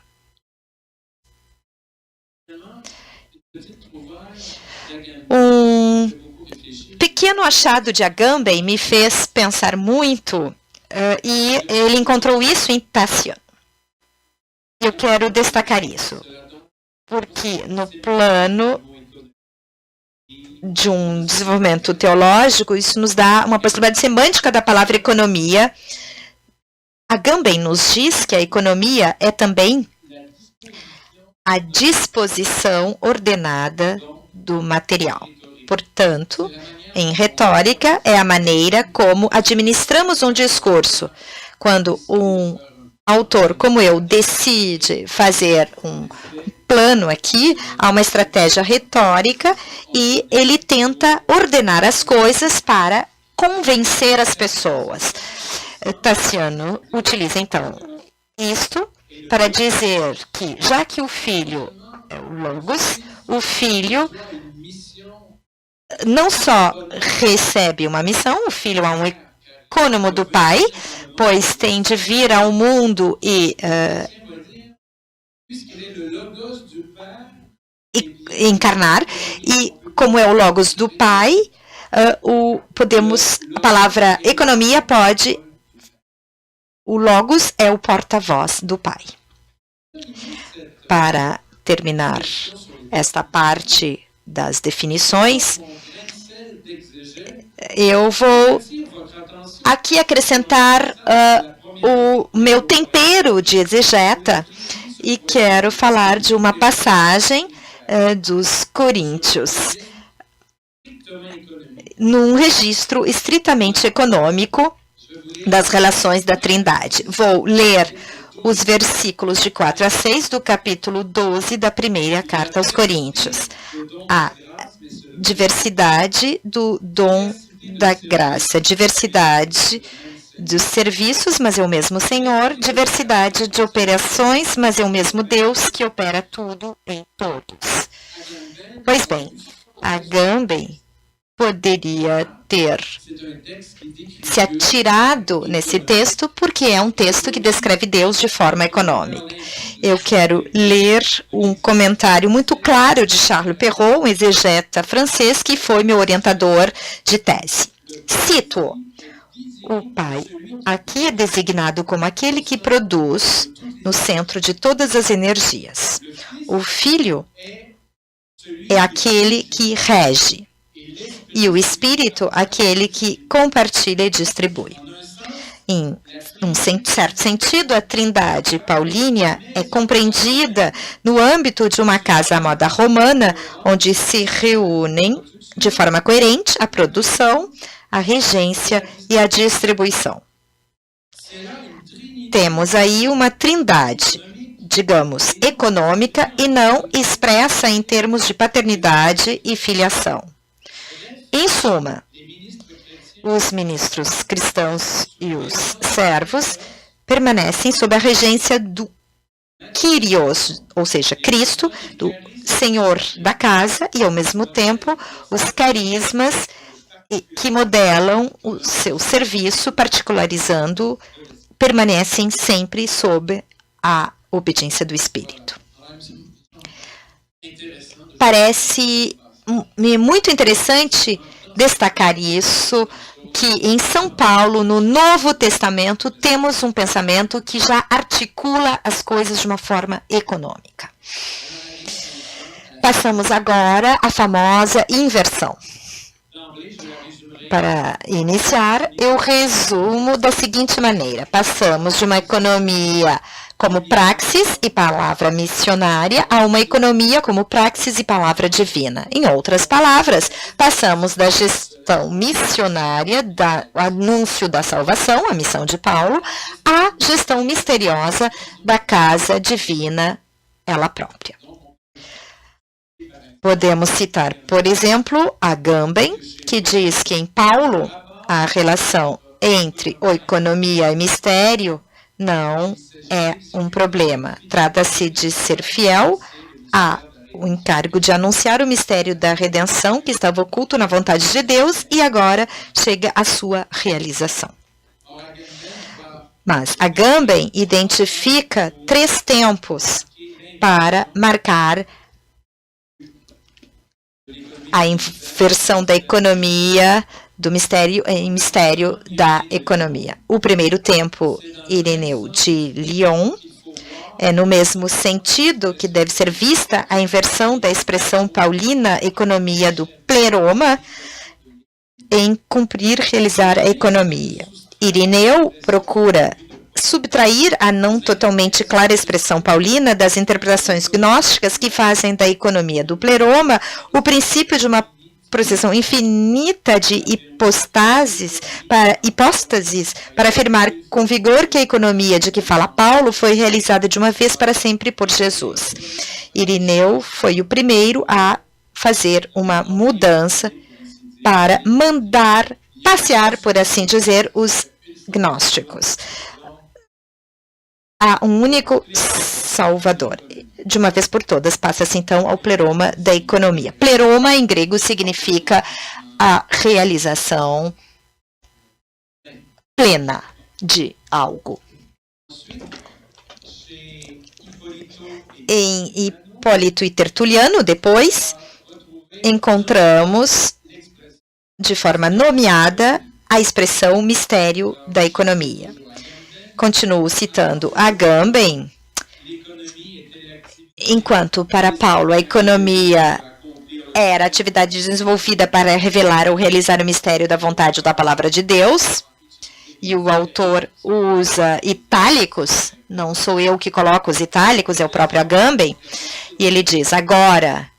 Um pequeno achado de Agamben me fez pensar muito e ele encontrou isso em Tassiano. Eu quero destacar isso, porque no plano de um desenvolvimento teológico, isso nos dá uma possibilidade semântica da palavra economia. Agamben nos diz que a economia é também a disposição ordenada do material. Portanto, em retórica, é a maneira como administramos um discurso. Quando um autor como eu decide fazer um plano aqui, há uma estratégia retórica e ele tenta ordenar as coisas para convencer as pessoas. Tassiano utiliza, então, isto para dizer que, já que o filho é o Logos, o filho não só recebe uma missão, o filho é um ecônomo do pai, pois tem de vir ao mundo e encarnar, e como é o Logos do pai, a palavra economia pode, o Logos é o porta-voz do pai. Para terminar esta parte das definições, eu vou aqui acrescentar o meu tempero de exegeta e quero falar de uma passagem dos Coríntios, num registro estritamente econômico das relações da Trindade. Vou ler os versículos de 4 a 6 do capítulo 12 da primeira carta aos Coríntios. A diversidade do dom da graça, diversidade dos serviços, mas é o mesmo Senhor, diversidade de operações, mas é o mesmo Deus que opera tudo em todos. Pois bem, Agamben poderia ter se atirado nesse texto, porque é um texto que descreve Deus de forma econômica. Eu quero ler um comentário muito claro de Charles Perrault, um exegeta francês, que foi meu orientador de tese. Cito: o pai aqui é designado como aquele que produz no centro de todas as energias. O filho é aquele que rege. E o espírito, aquele que compartilha e distribui. Em um certo sentido, a Trindade paulínea é compreendida no âmbito de uma casa à moda romana, onde se reúnem de forma coerente a produção, a regência e a distribuição. Temos aí uma trindade, digamos, econômica e não expressa em termos de paternidade e filiação. Em suma, os ministros cristãos e os servos permanecem sob a regência do Kyrios, ou seja, Cristo, do Senhor da casa, e ao mesmo tempo os carismas que modelam o seu serviço, particularizando, permanecem sempre sob a obediência do Espírito. Parece-me muito interessante destacar isso, que em São Paulo, no Novo Testamento, temos um pensamento que já articula as coisas de uma forma econômica. Passamos agora à famosa inversão. Para iniciar, eu resumo da seguinte maneira. Passamos de uma economia como praxis e palavra missionária a uma economia como praxis e palavra divina. Em outras palavras, passamos da gestão missionária, do anúncio da salvação, a missão de Paulo, à gestão misteriosa da casa divina, ela própria. Podemos citar, por exemplo, Agamben, que diz que em Paulo a relação entre economia e mistério não é um problema. Trata-se de ser fiel ao encargo de anunciar o mistério da redenção que estava oculto na vontade de Deus e agora chega à sua realização. Mas Agamben identifica 3 tempos para marcar a inversão da economia do mistério em mistério da economia. O primeiro tempo, Ireneu de Lyon, é no mesmo sentido que deve ser vista a inversão da expressão paulina economia do pleroma em cumprir, realizar a economia. Ireneu procura subtrair a não totalmente clara expressão paulina das interpretações gnósticas que fazem da economia do pleroma o princípio de uma processão infinita de hipóstases para afirmar com vigor que a economia de que fala Paulo foi realizada de uma vez para sempre por Jesus. Ireneu foi o primeiro a fazer uma mudança para mandar passear, por assim dizer, os gnósticos. Há um único Salvador. De uma vez por todas, passa-se então ao pleroma da economia. Pleroma, em grego, significa a realização plena de algo. Em Hipólito e Tertuliano, depois, encontramos, de forma nomeada, a expressão mistério da economia. Continuo citando Agamben. Enquanto para Paulo a economia era atividade desenvolvida para revelar ou realizar o mistério da vontade ou da palavra de Deus, e o autor usa itálicos, não sou eu que coloco os itálicos, é o próprio Agamben, e ele diz, agora,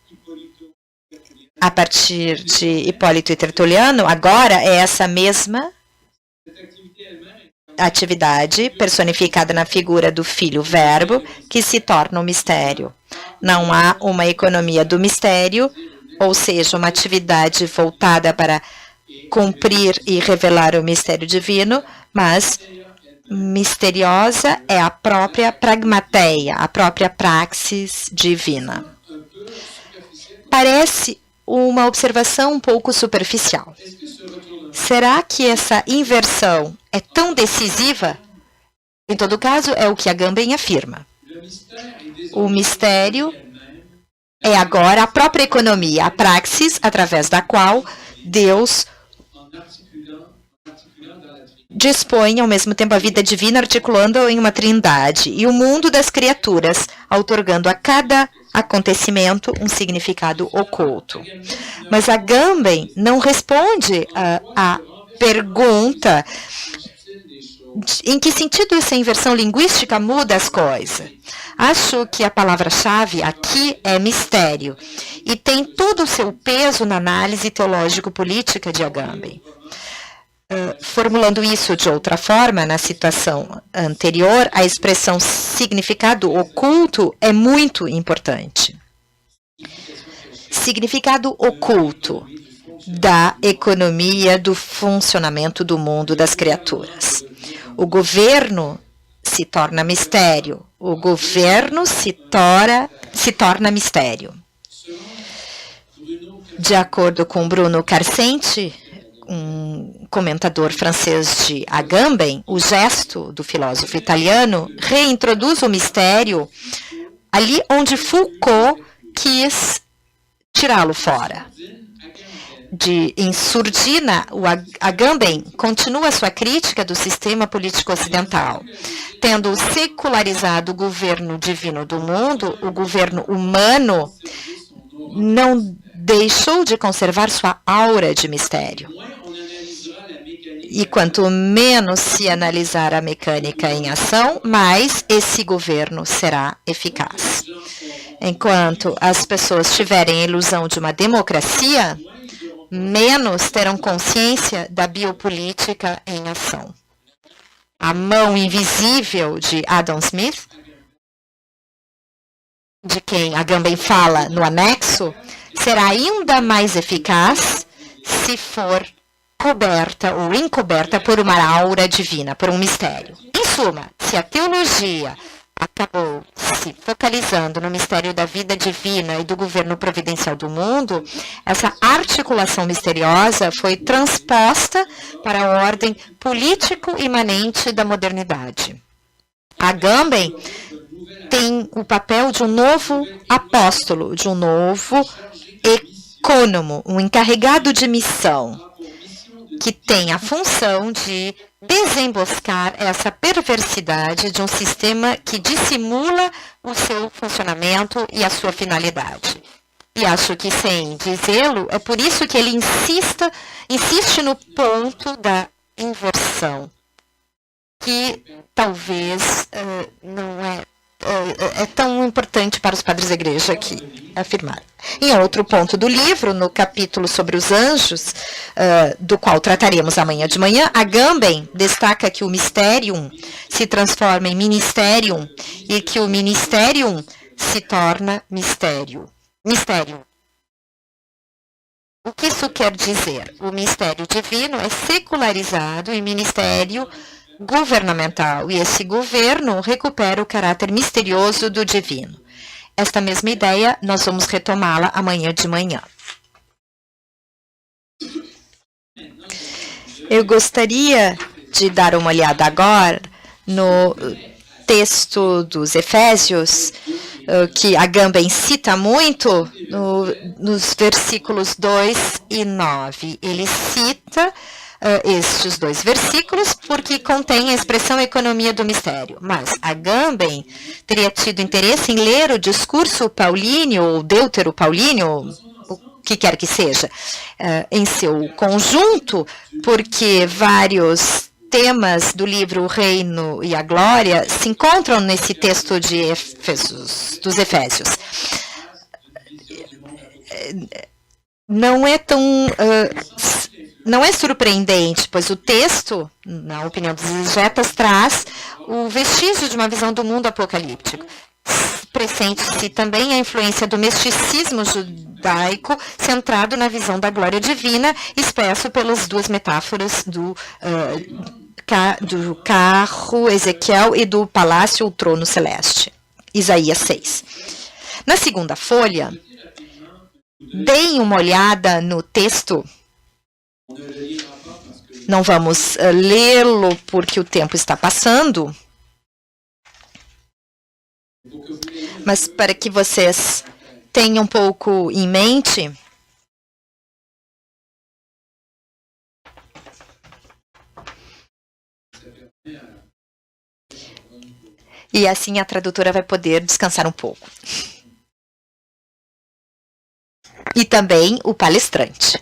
a partir de Hipólito e Tertuliano, agora é essa mesma atividade personificada na figura do Filho Verbo que se torna um mistério. Não há uma economia do mistério, ou seja, uma atividade voltada para cumprir e revelar o mistério divino, mas misteriosa é a própria pragmateia, a própria praxis divina. Parece uma observação um pouco superficial. Será que essa inversão é tão decisiva? Em todo caso, é o que Agamben afirma. O mistério é agora a própria economia, a praxis através da qual Deus dispõe ao mesmo tempo a vida divina, articulando em uma trindade, e o mundo das criaturas, outorgando a cada acontecimento um significado oculto. Mas Agamben não responde à pergunta Em que sentido essa inversão linguística muda as coisas? Acho que a palavra-chave aqui é mistério, e tem todo o seu peso na análise teológico-política de Agamben. Formulando isso de outra forma, na situação anterior, a expressão significado oculto é muito importante. Significado oculto da economia do funcionamento do mundo das criaturas. O governo se torna mistério. O governo se torna mistério. De acordo com Bruno Carcenti, um comentador francês de Agamben, o gesto do filósofo italiano reintroduz o mistério ali onde Foucault quis tirá-lo fora. Em surdina, o Agamben continua sua crítica do sistema político ocidental. Tendo secularizado o governo divino do mundo, o governo humano não deixou de conservar sua aura de mistério. E quanto menos se analisar a mecânica em ação, mais esse governo será eficaz. Enquanto as pessoas tiverem a ilusão de uma democracia, menos terão consciência da biopolítica em ação. A mão invisível de Adam Smith, de quem Agamben fala no anexo, será ainda mais eficaz se for coberta ou encoberta por uma aura divina, por um mistério. Em suma, se a teologia acabou se focalizando no mistério da vida divina e do governo providencial do mundo, essa articulação misteriosa foi transposta para a ordem político-imanente da modernidade. Agamben tem o papel de um novo apóstolo, de um novo ecônomo, um encarregado de missão, que tem a função de desemboscar essa perversidade de um sistema que dissimula o seu funcionamento e a sua finalidade. E acho que, sem dizê-lo, é por isso que ele insiste no ponto da inversão, que talvez não é tão importante para os padres da igreja aqui afirmar. Em outro ponto do livro, no capítulo sobre os anjos, do qual trataremos amanhã de manhã, Agamben destaca que o mysterium se transforma em ministerium e que o ministerium se torna mistério. O que isso quer dizer? O mistério divino é secularizado em ministério governamental, e esse governo recupera o caráter misterioso do divino. Esta mesma ideia, nós vamos retomá-la amanhã de manhã. Eu gostaria de dar uma olhada agora no texto dos Efésios, que Agamben cita muito, nos versículos 2 e 9. Ele cita estes dois versículos porque contém a expressão economia do mistério. Mas Agamben teria tido interesse em ler o discurso paulíneo, ou deutero paulíneo, o que quer que seja, em seu conjunto, porque vários temas do livro O Reino e a Glória se encontram nesse texto de dos Efésios. Não é tão... não é surpreendente, pois o texto, na opinião dos exegetas, traz o vestígio de uma visão do mundo apocalíptico. Pressente-se também a influência do misticismo judaico, centrado na visão da glória divina, expresso pelas duas metáforas do carro, Ezequiel, e do palácio, o trono celeste, Isaías 6. Na segunda folha, deem uma olhada no texto. Não vamos lê-lo porque o tempo está passando, mas para que vocês tenham um pouco em mente, e assim a tradutora vai poder descansar um pouco. E também o palestrante.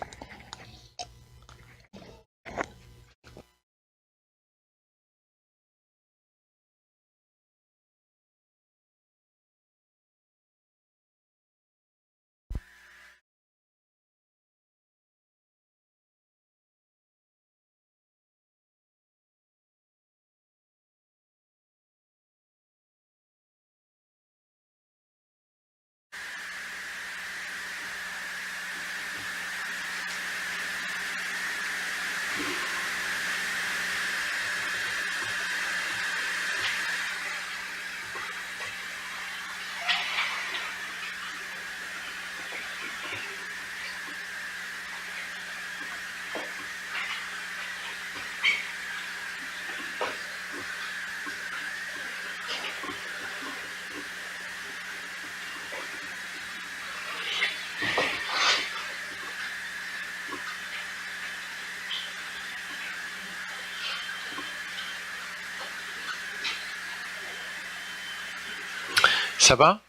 Ça va?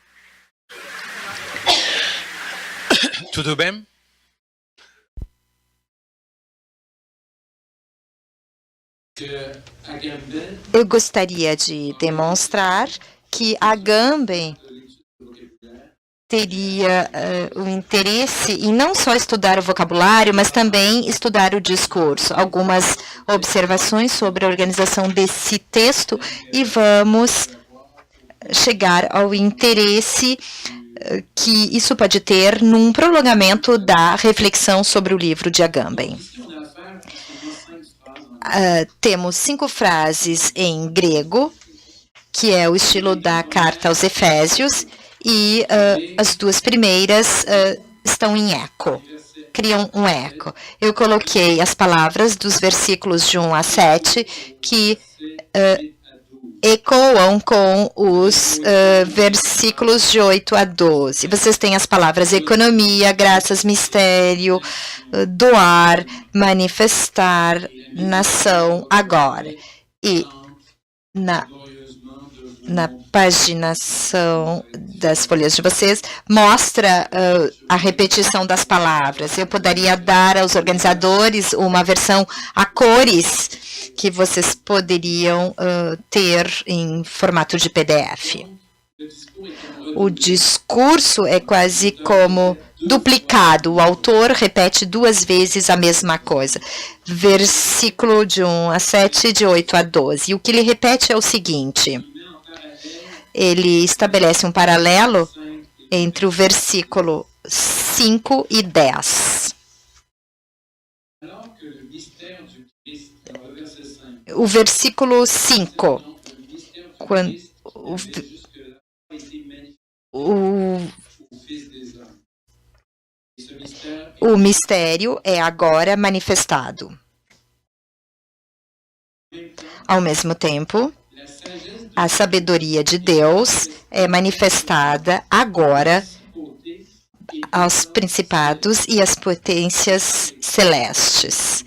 Tudo bem? Eu gostaria de demonstrar que Agamben teria o interesse em não só estudar o vocabulário, mas também estudar o discurso. Algumas observações sobre a organização desse texto e vamos chegar ao interesse que isso pode ter num prolongamento da reflexão sobre o livro de Agamben. Temos 5 frases em grego, que é o estilo da carta aos Efésios, e as 2 primeiras estão em eco, criam um eco. Eu coloquei as palavras dos versículos de 1 a 7, que ecoam com os versículos de 8 a 12. Vocês têm as palavras economia, graças, mistério, doar, manifestar, nação, agora. E na paginação das folhas de vocês, mostra a repetição das palavras. Eu poderia dar aos organizadores uma versão a cores que vocês poderiam ter em formato de PDF. O discurso é quase como duplicado. O autor repete 2 vezes a mesma coisa. Versículo de 1 a 7, de 8 a 12. E o que ele repete é o seguinte. Ele estabelece um paralelo entre o versículo 5 e 10. O versículo 5, quando o mistério é agora manifestado. Ao mesmo tempo, a sabedoria de Deus é manifestada agora aos principados e às potências celestes.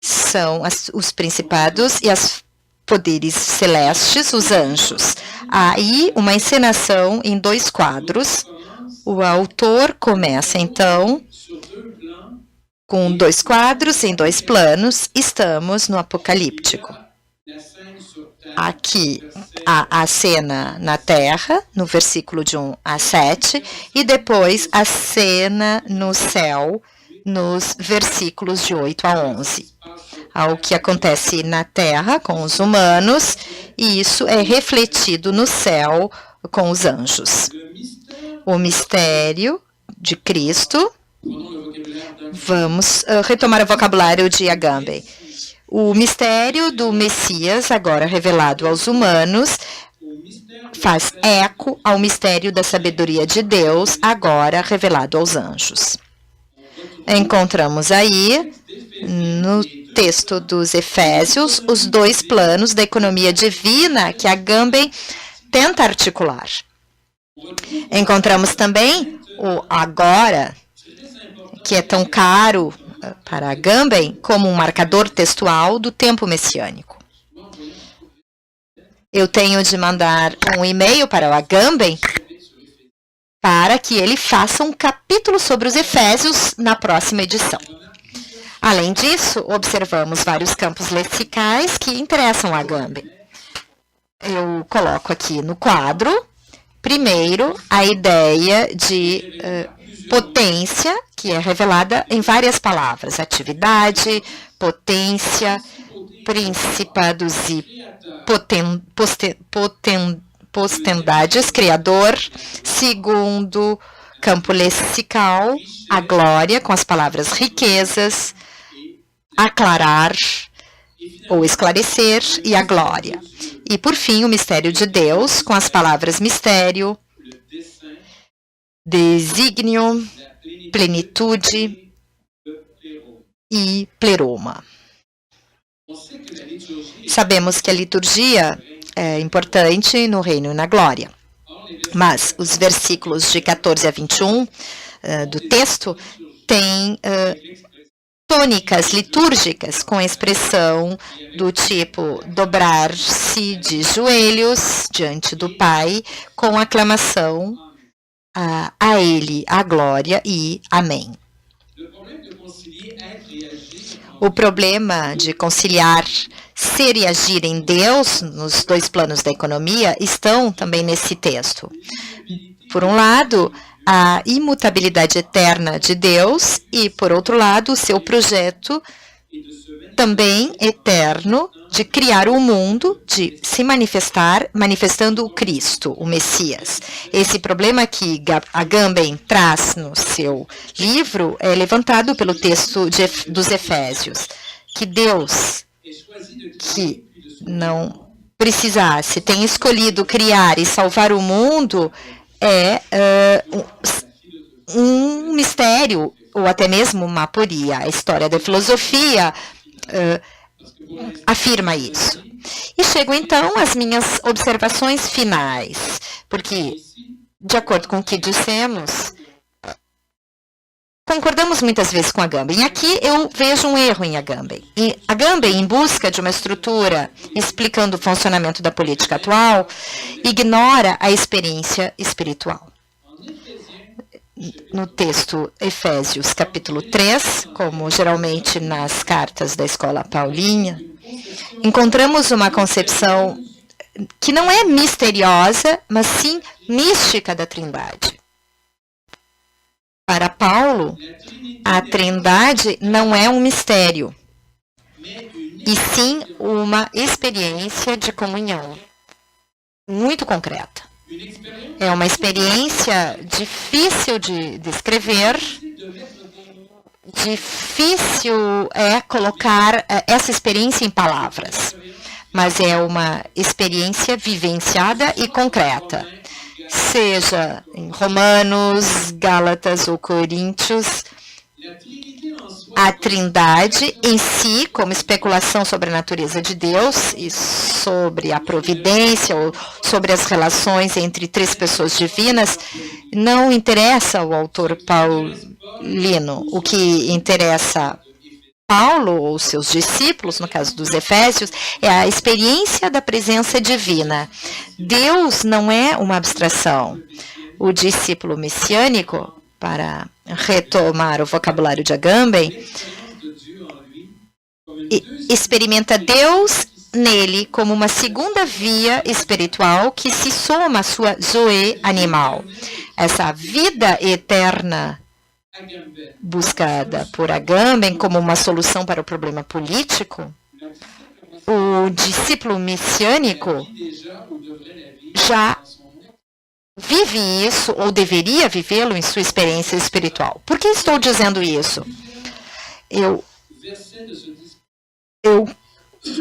São os principados e os poderes celestes, os anjos. Há aí uma encenação em 2 quadros. O autor começa, então, com 2 quadros em 2 planos. Estamos no Apocalíptico. Aqui há a cena na Terra, no versículo de 1 a 7, e depois a cena no céu, nos versículos de 8 a 11. Ao que acontece na Terra com os humanos, e isso é refletido no céu com os anjos. O mistério de Cristo. Vamos retomar o vocabulário de Agamben. O mistério do Messias, agora revelado aos humanos, faz eco ao mistério da sabedoria de Deus, agora revelado aos anjos. Encontramos aí, no texto dos Efésios, os 2 planos da economia divina que Agamben tenta articular. Encontramos também o agora, que é tão caro para Agamben como um marcador textual do tempo messiânico. Eu tenho de mandar um e-mail para o Agamben para que ele faça um capítulo sobre os Efésios na próxima edição. Além disso, observamos vários campos lexicais que interessam a Agamben. Eu coloco aqui no quadro, primeiro, a ideia de potência, que é revelada em várias palavras. Atividade, potência, principados e potestades, criador. Segundo, campo lexical, a glória, com as palavras riquezas, aclarar ou esclarecer, e a glória. E, por fim, o mistério de Deus, com as palavras mistério, desígnio, plenitude e pleroma. Sabemos que a liturgia é importante no reino e na glória, mas os versículos de 14 a 21 do texto têm tônicas litúrgicas com a expressão do tipo dobrar-se de joelhos diante do Pai com aclamação a Ele a glória e amém. O problema de conciliar ser e agir em Deus nos dois planos da economia estão também nesse texto. Por um lado, a imutabilidade eterna de Deus e, por outro lado, o seu projeto também eterno de criar o mundo, de se manifestando o Cristo, o Messias. Esse problema que Agamben traz no seu livro é levantado pelo texto dos Efésios, que Deus, que não precisasse, tem escolhido criar e salvar o mundo, é um mistério, ou até mesmo uma aporia. A história da filosofia afirma isso. E chego então às minhas observações finais, porque, de acordo com o que dissemos, concordamos muitas vezes com Agamben. Aqui eu vejo um erro em Agamben. E Agamben, em busca de uma estrutura explicando o funcionamento da política atual, ignora a experiência espiritual. No texto Efésios, capítulo 3, como geralmente nas cartas da escola paulina, encontramos uma concepção que não é misteriosa, mas sim mística da Trindade. Para Paulo, a Trindade não é um mistério, e sim uma experiência de comunhão muito concreta. É uma experiência difícil de descrever, difícil é colocar essa experiência em palavras, mas é uma experiência vivenciada e concreta, seja em Romanos, Gálatas ou Coríntios. A Trindade em si, como especulação sobre a natureza de Deus e sobre a providência ou sobre as relações entre três pessoas divinas, não interessa ao autor paulino. O que interessa Paulo ou seus discípulos, no caso dos Efésios, é a experiência da presença divina. Deus não é uma abstração. O discípulo messiânico, para retomar o vocabulário de Agamben, experimenta Deus nele como uma segunda via espiritual que se soma à sua zoe animal. Essa vida eterna buscada por Agamben como uma solução para o problema político, o discípulo messiânico já vive isso, ou deveria vivê-lo em sua experiência espiritual. Por que estou dizendo isso? Eu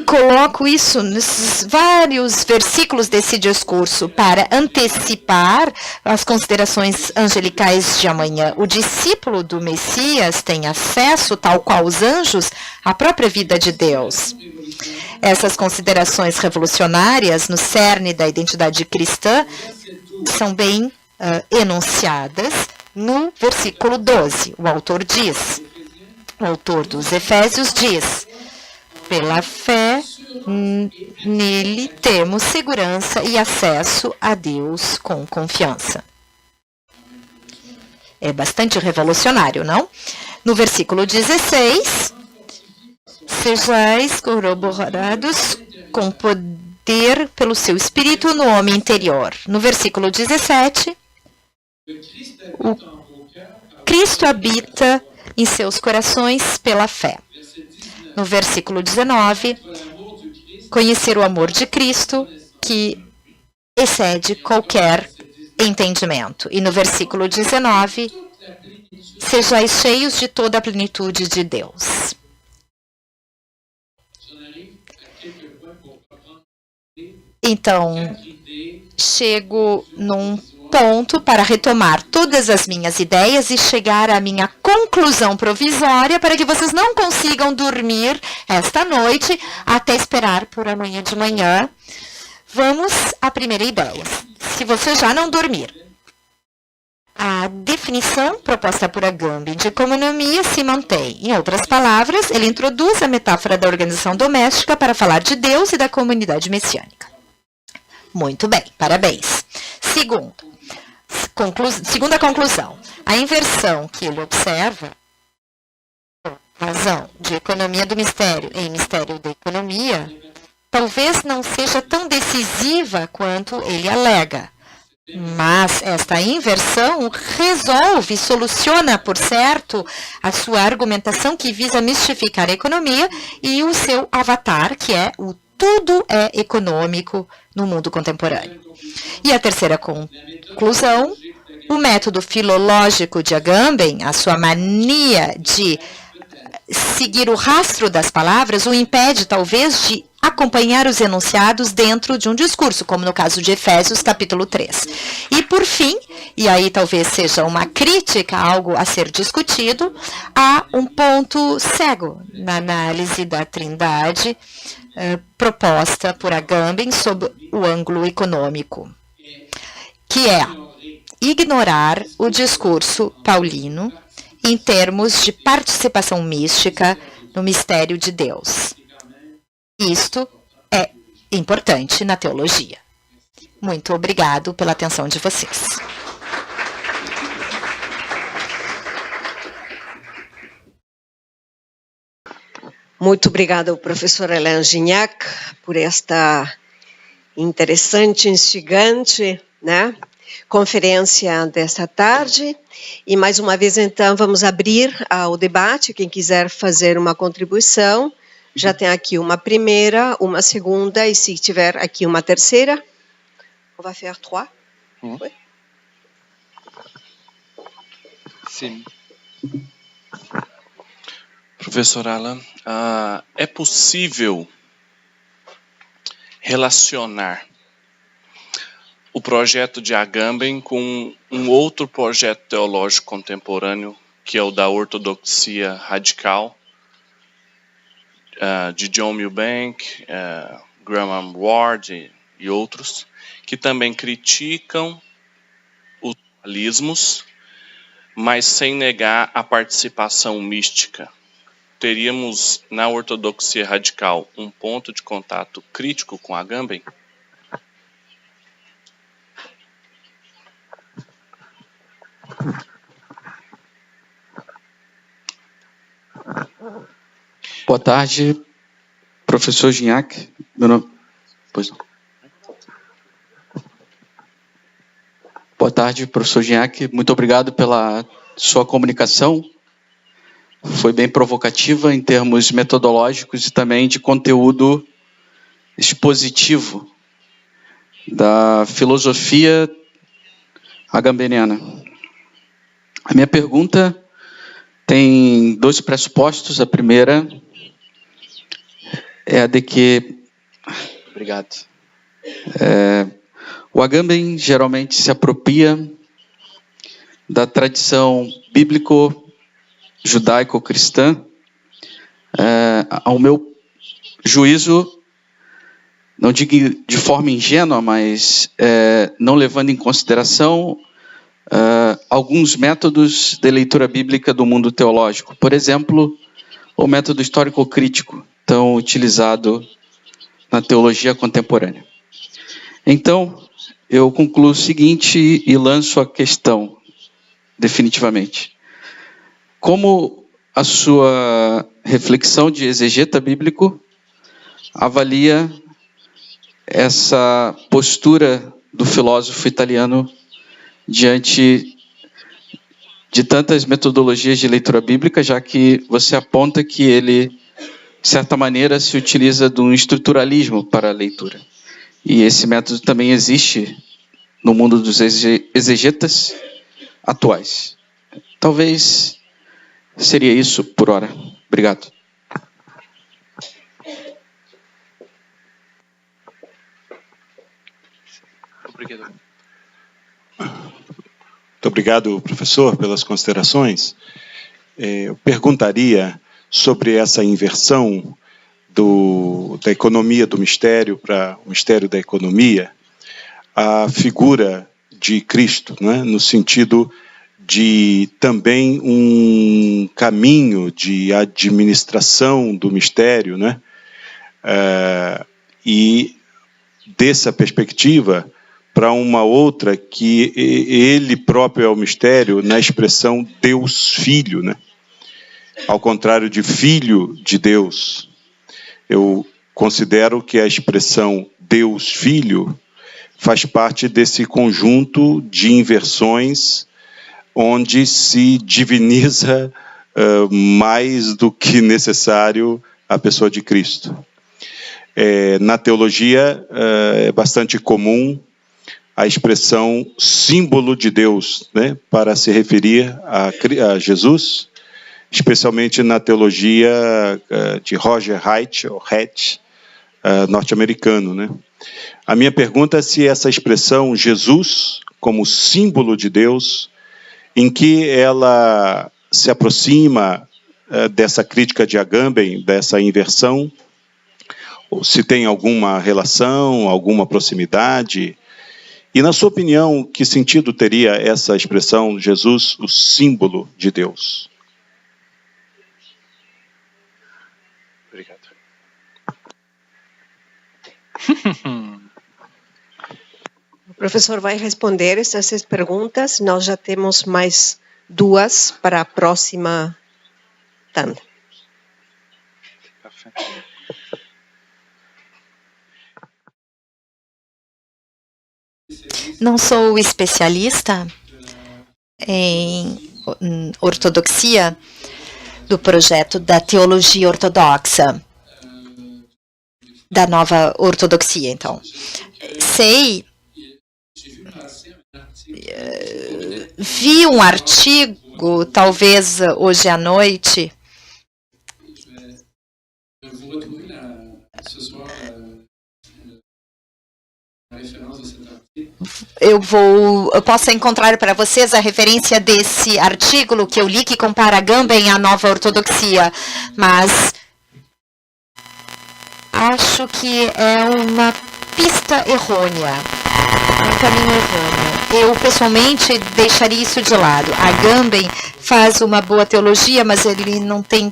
coloco isso nesses vários versículos desse discurso para antecipar as considerações angelicais de amanhã. O discípulo do Messias tem acesso, tal qual os anjos, à própria vida de Deus. Essas considerações revolucionárias no cerne da identidade cristã são bem enunciadas no versículo 12. O autor dos Efésios diz: pela fé, nele temos segurança e acesso a Deus com confiança. É bastante revolucionário, não? No versículo 16, sejais corroborados com poder pelo seu espírito no homem interior. No versículo 17, o Cristo habita em seus corações pela fé. No versículo 19, conhecer o amor de Cristo que excede qualquer entendimento. E no versículo 19, sejais cheios de toda a plenitude de Deus. Então, chego num ponto para retomar todas as minhas ideias e chegar à minha conclusão provisória para que vocês não consigam dormir esta noite até esperar por amanhã de manhã. Vamos à primeira ideia. Se você já não dormir, a definição proposta por Agamben de economia se mantém. Em outras palavras, ele introduz a metáfora da organização doméstica para falar de Deus e da comunidade messiânica. Muito bem, parabéns. Segunda conclusão. A inversão que ele observa, razão de economia do mistério em mistério da economia, talvez não seja tão decisiva quanto ele alega. Mas esta inversão resolve, soluciona, por certo, a sua argumentação que visa mistificar a economia e o seu avatar, que é o tudo é econômico no mundo contemporâneo. E a terceira conclusão, o método filológico de Agamben, a sua mania de seguir o rastro das palavras, o impede, talvez, de acompanhar os enunciados dentro de um discurso, como no caso de Efésios, capítulo 3. E, por fim, e aí talvez seja uma crítica, algo a ser discutido, há um ponto cego na análise da Trindade proposta por Agamben sob o ângulo econômico, que é ignorar o discurso paulino em termos de participação mística no mistério de Deus. Isto é importante na teologia. Muito obrigado pela atenção de vocês. Muito obrigada ao professor Alain Gignac por esta interessante, instigante, conferência desta tarde. E mais uma vez, então, vamos abrir ao debate. Quem quiser fazer uma contribuição, já tem aqui uma primeira, uma segunda, e se tiver aqui uma terceira. On va faire 3. Oui. Sim. Professor Alain, é possível relacionar o projeto de Agamben com um outro projeto teológico contemporâneo, que é o da ortodoxia radical, de John Milbank, Graham Ward e outros, que também criticam os dualismos, mas sem negar a participação mística. Teríamos, na ortodoxia radical, um ponto de contato crítico com Agamben? Boa tarde, professor Gignac. Meu nome... Pois não. Boa tarde, professor Gignac. Muito obrigado pela sua comunicação. Foi bem provocativa em termos metodológicos e também de conteúdo expositivo da filosofia agambeniana. A minha pergunta tem dois pressupostos. A primeira é a de que... Obrigado. O Agamben geralmente se apropria da tradição bíblico-judaico-cristã. Ao meu juízo, não digo de forma ingênua, mas não levando em consideração alguns métodos de leitura bíblica do mundo teológico. Por exemplo, o método histórico-crítico, tão utilizado na teologia contemporânea. Então, eu concluo o seguinte e lanço a questão definitivamente. Como a sua reflexão de exegeta bíblico avalia essa postura do filósofo italiano diante de tantas metodologias de leitura bíblica, já que você aponta que ele, de certa maneira, se utiliza de um estruturalismo para a leitura. E esse método também existe no mundo dos exegetas atuais. Talvez seria isso por hora. Obrigado. Obrigado. Muito obrigado, professor, pelas considerações. Eu perguntaria sobre essa inversão da economia do mistério para o mistério da economia, a figura de Cristo, né? No sentido de também um caminho de administração do mistério, né? E dessa perspectiva para uma outra que ele próprio é o mistério na expressão Deus Filho, né? Ao contrário de Filho de Deus. Eu considero que a expressão Deus Filho faz parte desse conjunto de inversões onde se diviniza mais do que necessário a pessoa de Cristo. Na teologia é bastante comum a expressão símbolo de Deus, né, para se referir a Jesus, especialmente na teologia de Roger Haidt, norte-americano, né? A minha pergunta é se essa expressão Jesus como símbolo de Deus, em que ela se aproxima dessa crítica de Agamben, dessa inversão, ou se tem alguma relação, alguma proximidade. E, na sua opinião, que sentido teria essa expressão Jesus, o símbolo de Deus? Obrigado. O professor vai responder essas perguntas. Nós já temos mais 2 para a próxima tanda. Não sou especialista em ortodoxia do projeto da teologia ortodoxa, da nova ortodoxia, então. Vi um artigo, talvez hoje à noite, eu posso encontrar para vocês a referência desse artigo que eu li que compara Agamben à nova ortodoxia, mas acho que é uma pista errônea, um caminho errôneo. Eu, pessoalmente, deixaria isso de lado. Agamben faz uma boa teologia, mas ele não tem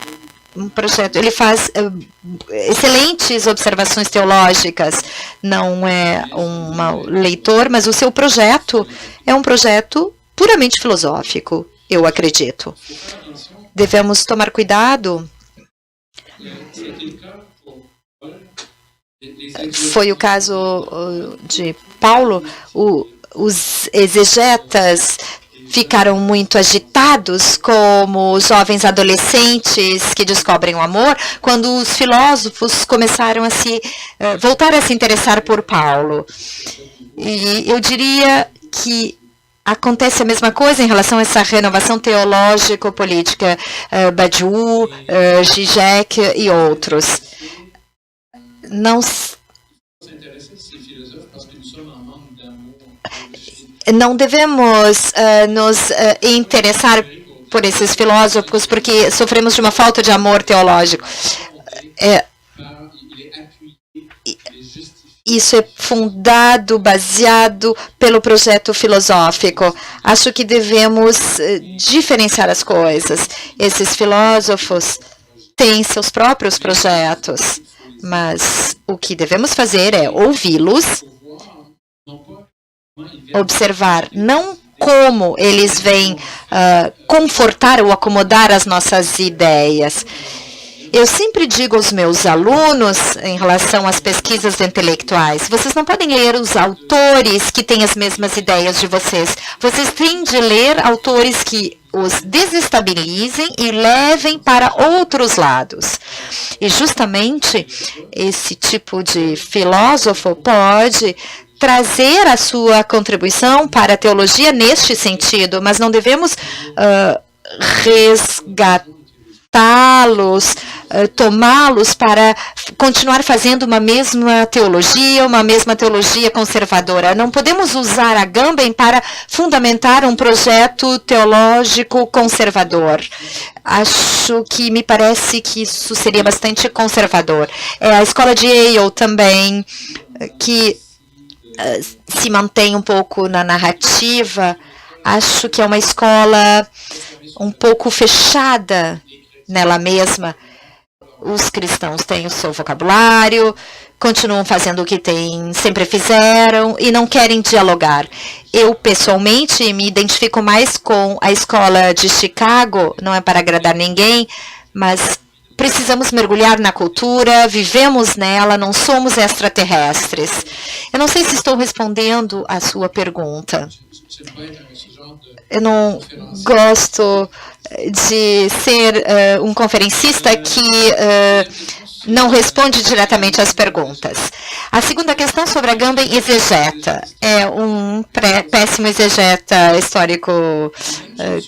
um projeto. Ele faz excelentes observações teológicas, não é um leitor, mas o seu projeto é um projeto puramente filosófico, eu acredito. Devemos tomar cuidado. Foi o caso de Paulo. Os exegetas ficaram muito agitados como jovens adolescentes que descobrem o amor, quando os filósofos começaram a voltar a se interessar por Paulo. E eu diria que acontece a mesma coisa em relação a essa renovação teológico-política, Badiou, Zizek e outros. Não devemos nos interessar por esses filósofos porque sofremos de uma falta de amor teológico. Isso é baseado pelo projeto filosófico. Acho que devemos diferenciar as coisas. Esses filósofos têm seus próprios projetos, mas o que devemos fazer é ouvi-los, observar não como eles vêm confortar ou acomodar as nossas ideias. Eu sempre digo aos meus alunos, em relação às pesquisas intelectuais, vocês não podem ler os autores que têm as mesmas ideias de vocês. Vocês têm de ler autores que os desestabilizem e levem para outros lados. E justamente esse tipo de filósofo pode trazer a sua contribuição para a teologia neste sentido, mas não devemos resgatá-los, tomá-los para continuar fazendo uma mesma teologia conservadora. Não podemos usar Agamben para fundamentar um projeto teológico conservador. Me parece que isso seria bastante conservador. A escola de Yale também, que se mantém um pouco na narrativa Acho que é uma escola um pouco fechada nela mesma. Os cristãos têm o seu vocabulário, continuam fazendo o que sempre fizeram e não querem dialogar. Eu, pessoalmente, me identifico mais com a escola de Chicago, não é para agradar ninguém, mas precisamos mergulhar na cultura, vivemos nela, não somos extraterrestres. Eu não sei se estou respondendo à sua pergunta. Eu não gosto de ser um conferencista que não responde diretamente às perguntas. A segunda questão sobre Agamben exegeta. É um péssimo exegeta histórico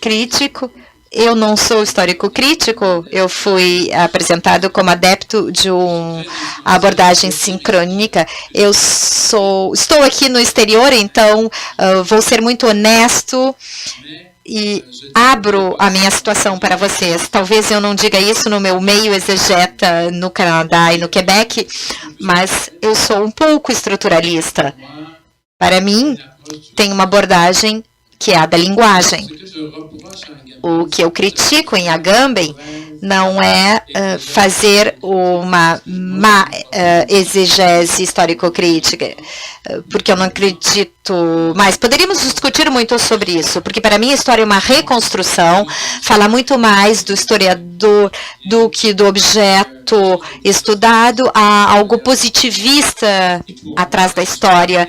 crítico. Eu não sou histórico crítico, eu fui apresentado como adepto de uma abordagem sincrônica. Estou aqui no exterior, então vou ser muito honesto e abro a minha situação para vocês. Talvez eu não diga isso no meu meio exegeta no Canadá e no Quebec, mas eu sou um pouco estruturalista. Para mim, tem uma abordagem que é a da linguagem. O que eu critico em Agamben não é fazer uma má exegese histórico-crítica, porque eu não acredito mais. Poderíamos discutir muito sobre isso, porque para mim a história é uma reconstrução, fala muito mais do historiador do que do objeto estudado, há algo positivista atrás da história,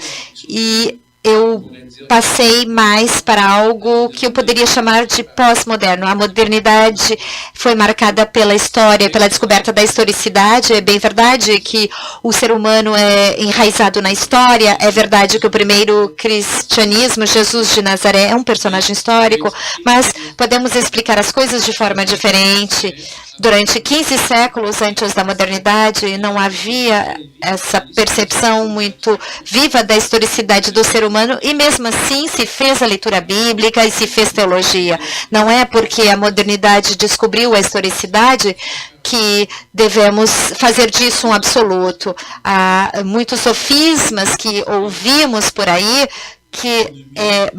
e eu passei mais para algo que eu poderia chamar de pós-moderno. A modernidade foi marcada pela história, pela descoberta da historicidade. É bem verdade que o ser humano é enraizado na história. É verdade que o primeiro cristianismo, Jesus de Nazaré, é um personagem histórico, mas podemos explicar as coisas de forma diferente. Durante 15 séculos antes da modernidade, não havia essa percepção muito viva da historicidade do ser humano, e mesmo assim se fez a leitura bíblica e se fez teologia. Não é porque a modernidade descobriu a historicidade que devemos fazer disso um absoluto. Há muitos sofismas que ouvimos por aí, que é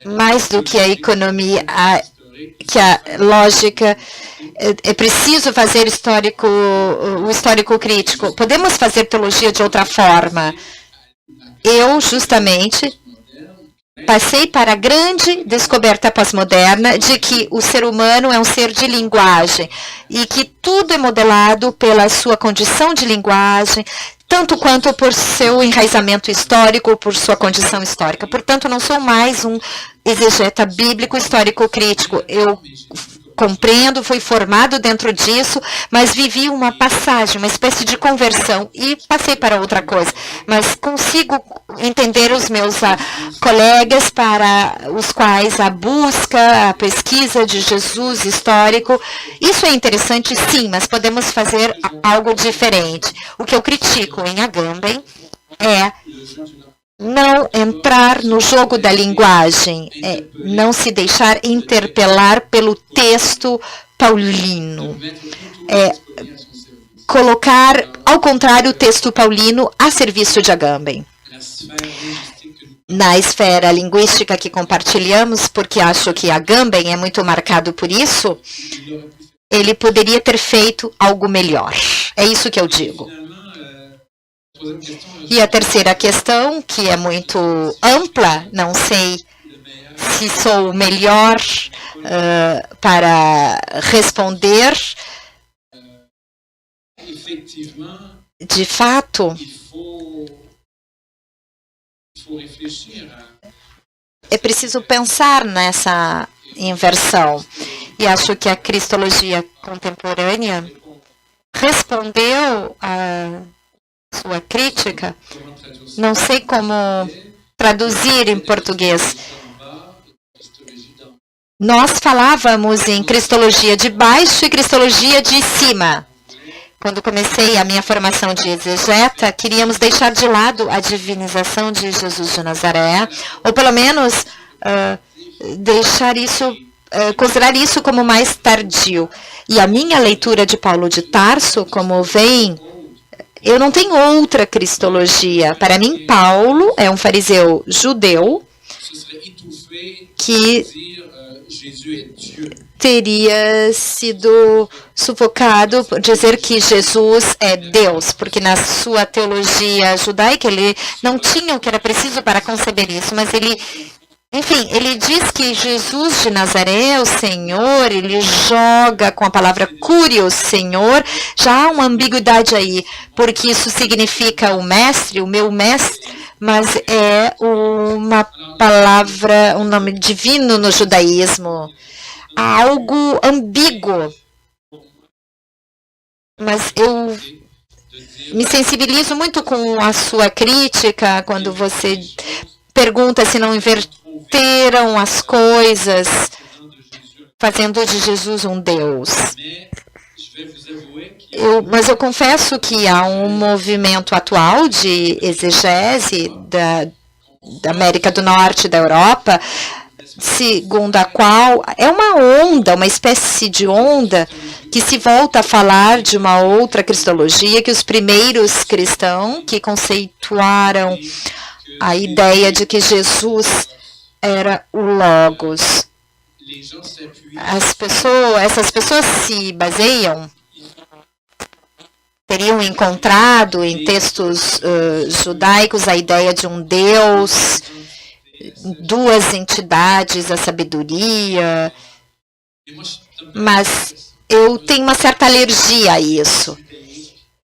mais do que a economia, que a lógica. É preciso fazer o histórico crítico. Podemos fazer teologia de outra forma. Eu, justamente, passei para a grande descoberta pós-moderna de que o ser humano é um ser de linguagem e que tudo é modelado pela sua condição de linguagem, tanto quanto por seu enraizamento histórico, por sua condição histórica. Portanto, não sou mais um exegeta bíblico histórico crítico. Eu compreendo, fui formado dentro disso, mas vivi uma passagem, uma espécie de conversão e passei para outra coisa. Mas consigo entender os meus colegas para os quais a busca, a pesquisa de Jesus histórico, isso é interessante sim, mas podemos fazer algo diferente. O que eu critico em Agamben é não entrar no jogo da linguagem, não se deixar interpelar pelo texto paulino. Colocar, ao contrário, o texto paulino a serviço de Agamben. Na esfera linguística que compartilhamos, porque acho que Agamben é muito marcado por isso, ele poderia ter feito algo melhor. É isso que eu digo. E a terceira questão, que é muito ampla, não sei se sou o melhor para responder. De fato, é preciso pensar nessa inversão. E acho que a cristologia contemporânea respondeu a sua crítica. Não sei como traduzir em português. Nós falávamos em cristologia de baixo e cristologia de cima. Quando comecei a minha formação de exegeta, queríamos deixar de lado a divinização de Jesus de Nazaré, ou pelo menos deixar isso, considerar isso como mais tardio. E a minha leitura de Paulo de Tarso, como vem, eu não tenho outra cristologia. Para mim, Paulo é um fariseu judeu que teria sido sufocado por dizer que Jesus é Deus, porque na sua teologia judaica ele não tinha o que era preciso para conceber isso, mas ele, enfim, ele diz que Jesus de Nazaré, o Senhor, ele joga com a palavra Curios, Senhor, já há uma ambiguidade aí, porque isso significa o mestre, o meu mestre, mas é uma palavra, um nome divino no judaísmo, algo ambíguo. Mas eu me sensibilizo muito com a sua crítica quando você pergunta se não inverteram as coisas, fazendo de Jesus um Deus. Mas eu confesso que há um movimento atual de exegese da América do Norte e da Europa, segundo a qual é uma onda, uma espécie de onda, que se volta a falar de uma outra cristologia, que os primeiros cristãos que conceituaram a ideia de que Jesus era o Logos. Essas pessoas se baseiam, teriam encontrado em textos judaicos a ideia de um Deus, duas entidades, a sabedoria, mas eu tenho uma certa alergia a isso.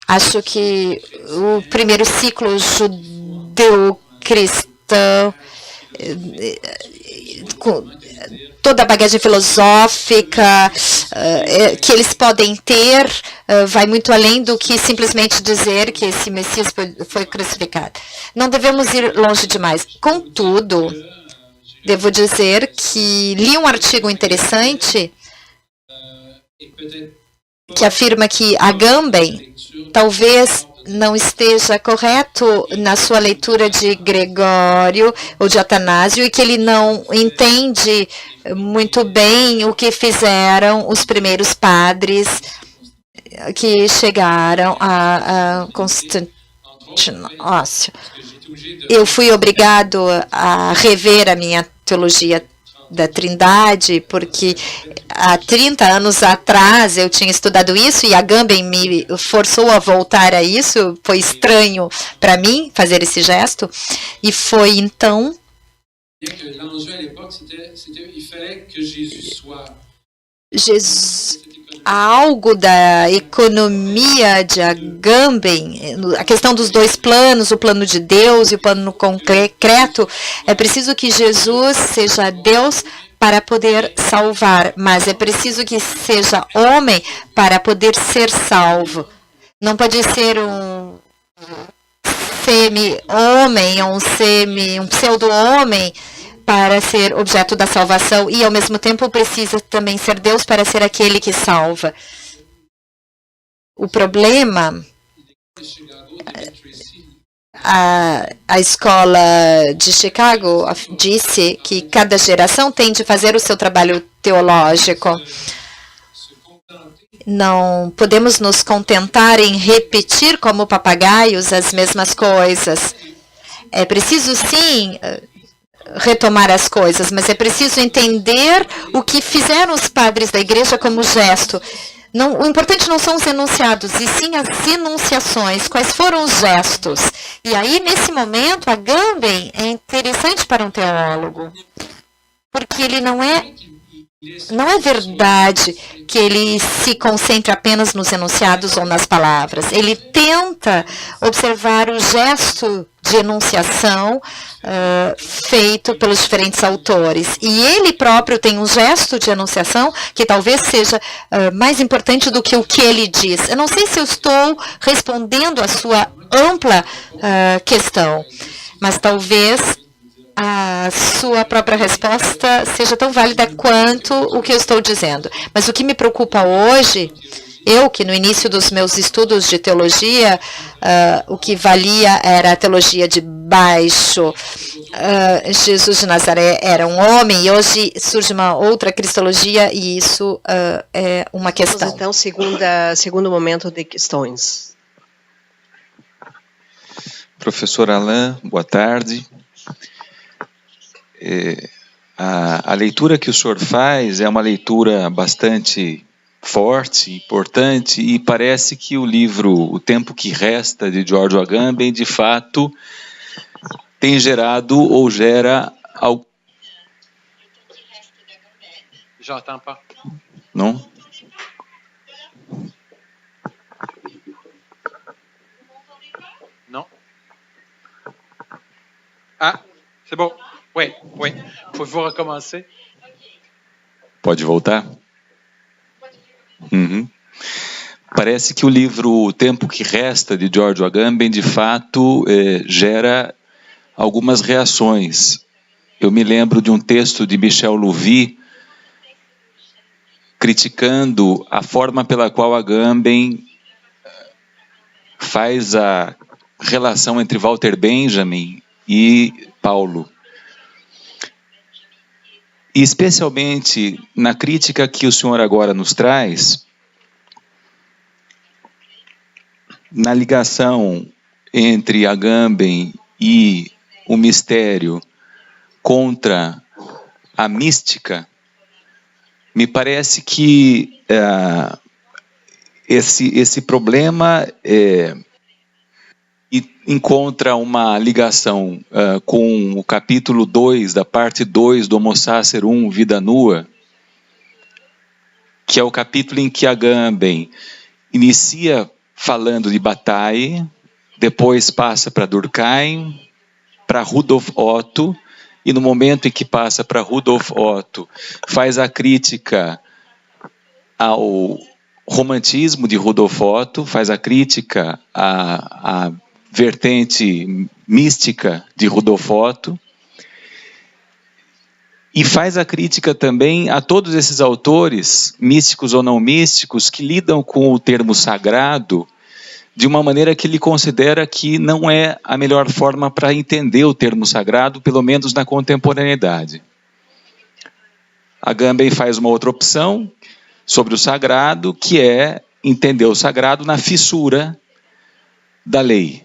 Acho que o primeiro ciclo judeu-cristão, com toda a bagagem filosófica que eles podem ter, vai muito além do que simplesmente dizer que esse Messias foi crucificado. Não devemos ir longe demais. Contudo, devo dizer que li um artigo interessante que afirma que Agamben talvez não esteja correto na sua leitura de Gregório ou de Atanásio e que ele não entende muito bem o que fizeram os primeiros padres que chegaram a Constantinócio. Eu fui obrigado a rever a minha teologia da Trindade, porque há 30 anos atrás eu tinha estudado isso e Agamben me forçou a voltar a isso. Foi estranho para mim fazer esse gesto. E foi então algo da economia de Agamben, a questão dos dois planos, o plano de Deus e o plano concreto. É preciso que Jesus seja Deus para poder salvar, mas é preciso que seja homem para poder ser salvo. Não pode ser um semi-homem ou um pseudo-homem para ser objeto da salvação e, ao mesmo tempo, precisa também ser Deus para ser aquele que salva. O problema, a escola de Chicago disse que cada geração tem de fazer o seu trabalho teológico. Não podemos nos contentar em repetir como papagaios as mesmas coisas. É preciso, sim, retomar as coisas, mas é preciso entender o que fizeram os padres da igreja como gesto. Não, o importante não são os enunciados, e sim as enunciações, quais foram os gestos. E aí, nesse momento, Agamben é interessante para um teólogo, porque ele não é verdade que ele se concentre apenas nos enunciados ou nas palavras. Ele tenta observar o gesto de enunciação feito pelos diferentes autores. E ele próprio tem um gesto de enunciação que talvez seja mais importante do que o que ele diz. Eu não sei se eu estou respondendo a sua ampla questão, mas talvez a sua própria resposta seja tão válida quanto o que eu estou dizendo. Mas o que me preocupa hoje, eu que no início dos meus estudos de teologia, o que valia era a teologia de baixo. Jesus de Nazaré era um homem e hoje surge uma outra cristologia e isso é uma questão. Então, segundo momento de questões. Professor Alain, boa tarde. A leitura que o senhor faz é uma leitura bastante forte, importante, e parece que o livro O Tempo que Resta, de Giorgio Agamben, de fato, tem gerado ou gera algo... J'entends pas. Não? Non? Ah, c'est bon. Oui, oui. Faut recommencer? Pode voltar? Uhum. Parece que o livro O Tempo que Resta, de Giorgio Agamben, de fato, gera algumas reações. Eu me lembro de um texto de Michel Louvi criticando a forma pela qual Agamben faz a relação entre Walter Benjamin e Paulo. E especialmente na crítica que o senhor agora nos traz, na ligação entre Agamben e o mistério contra a mística, me parece que esse problema encontra uma ligação com o capítulo 2, da parte 2 do Homo Sacer 1, Vida Nua, que é o capítulo em que Agamben inicia falando de Bataille, depois passa para Durkheim, para Rudolf Otto, e no momento em que passa para Rudolf Otto, faz a crítica ao romantismo de Rudolf Otto, faz a crítica à vertente mística de Rudolf Otto, e faz a crítica também a todos esses autores, místicos ou não místicos, que lidam com o termo sagrado de uma maneira que ele considera que não é a melhor forma para entender o termo sagrado, pelo menos na contemporaneidade. Agamben faz uma outra opção sobre o sagrado, que é entender o sagrado na fissura da lei.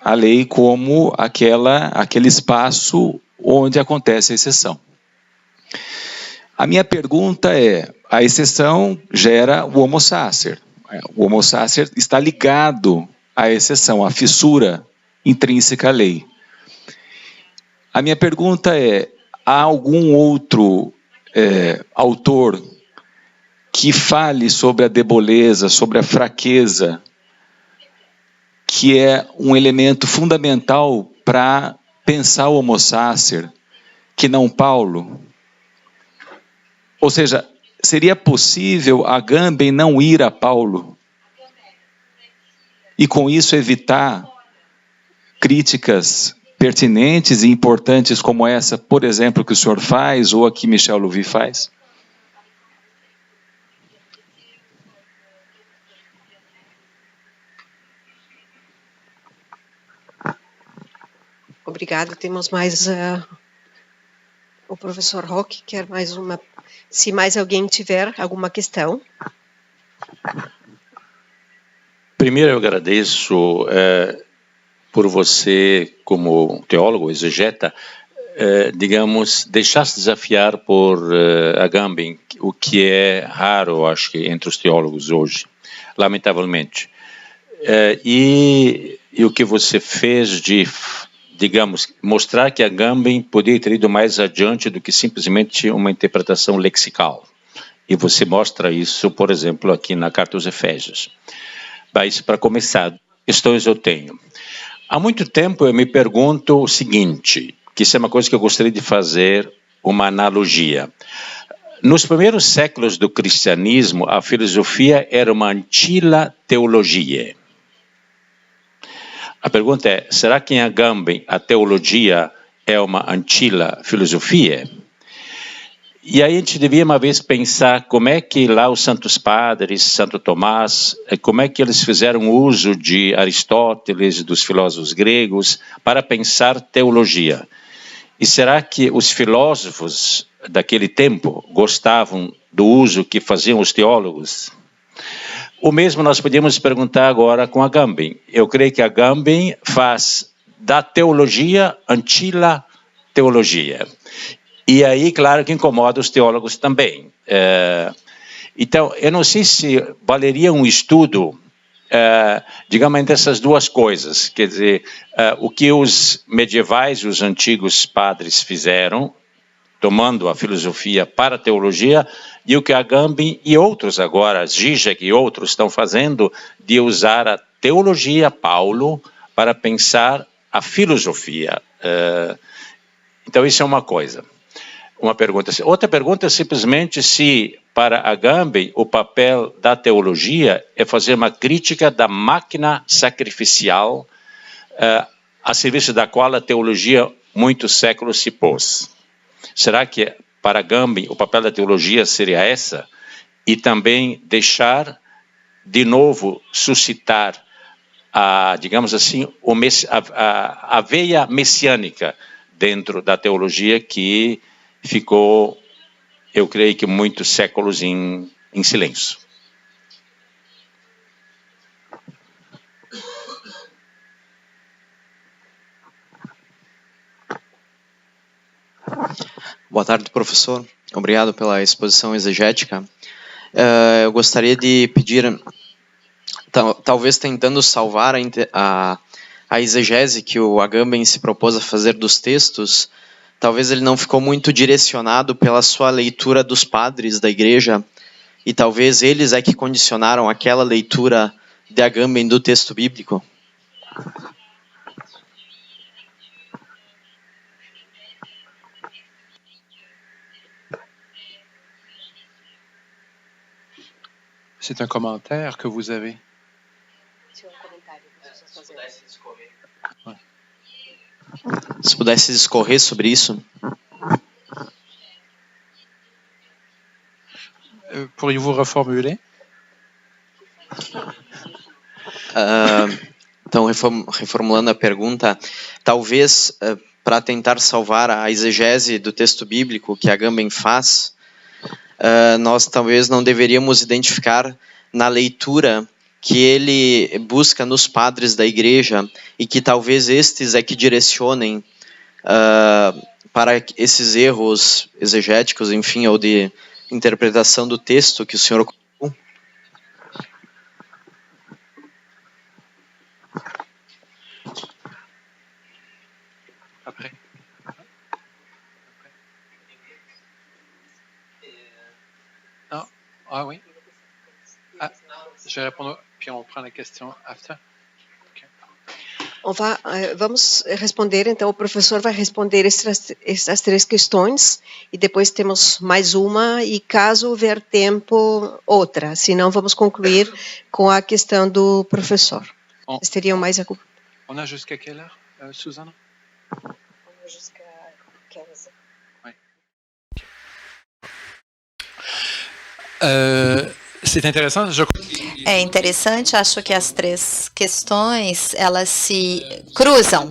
A lei como aquele espaço onde acontece a exceção. A minha pergunta é, a exceção gera o Homo Sacer. O Homo Sacer está ligado à exceção, à fissura intrínseca à lei. A minha pergunta é, há algum outro autor que fale sobre a deboleza, sobre a fraqueza, que é um elemento fundamental para pensar o Homo Sacer, que não Paulo? Ou seja, seria possível Agamben não ir a Paulo e com isso evitar críticas pertinentes e importantes como essa, por exemplo, que o senhor faz ou a que Michel Louvi faz? Obrigada. Temos mais... o professor Roque quer mais uma... Se mais alguém tiver alguma questão. Primeiro, eu agradeço por você, como teólogo, exegeta, digamos, deixar-se desafiar por Agamben, o que é raro, acho que, entre os teólogos hoje, lamentavelmente. E o que você fez de, digamos, mostrar que Agamben poderia ter ido mais adiante do que simplesmente uma interpretação lexical. E você mostra isso, por exemplo, aqui na Carta aos Efésios. Mas, para começar, questões eu tenho. Há muito tempo eu me pergunto o seguinte, que isso é uma coisa que eu gostaria de fazer uma analogia. Nos primeiros séculos do cristianismo, a filosofia era uma antila teologia. A pergunta é, será que em Agamben a teologia é uma antila filosofia? E aí a gente devia uma vez pensar como é que lá os santos padres, Santo Tomás, como é que eles fizeram uso de Aristóteles, dos filósofos gregos, para pensar teologia. E será que os filósofos daquele tempo gostavam do uso que faziam os teólogos? O mesmo nós podemos perguntar agora com Agamben. Eu creio que Agamben faz da teologia antila teologia. E aí, claro, que incomoda os teólogos também. Então, eu não sei se valeria um estudo, digamos, entre essas duas coisas. Quer dizer, o que os medievais, os antigos padres fizeram, tomando a filosofia para a teologia, e o que Agamben e outros agora, Zizek e outros estão fazendo, de usar a teologia, Paulo, para pensar a filosofia. Então, isso é uma coisa. Uma pergunta. Outra pergunta é simplesmente se, para Agamben, o papel da teologia é fazer uma crítica da máquina sacrificial a serviço da qual a teologia muitos séculos se pôs. Será que, para Agamben, o papel da teologia seria essa? E também deixar, de novo, suscitar digamos assim, a veia messiânica dentro da teologia que ficou, eu creio que muitos séculos em silêncio. Boa tarde, professor. Obrigado pela exposição exegética. Eu gostaria de pedir, talvez tentando salvar a exegese que o Agamben se propôs a fazer dos textos, talvez ele não ficou muito direcionado pela sua leitura dos padres da igreja, e talvez eles é que condicionaram aquela leitura de Agamben do texto bíblico. C'est un commentaire que vous avez. Se pudesse discorrer sobre isso. Pourriez-vous reformuler? Então, reformulando a pergunta, talvez para tentar salvar a exegese do texto bíblico que Agamben faz, nós talvez não deveríamos identificar na leitura que ele busca nos padres da igreja e que talvez estes é que direcionem para esses erros exegéticos, enfim, ou de interpretação do texto que o senhor colocou. Ah oui. Je vais répondre, puis on prend la question after. Vamos responder, então o professor vai responder essas três questões e depois temos mais uma e caso houver tempo, outra. Senão vamos concluir com a questão do professor. Vocês teriam mais alguma? On a jusqu'à quelle heure, Susana? Jusqu'à 15. Oui. C'est intéressant. É interessante, acho que as três questões, elas se cruzam.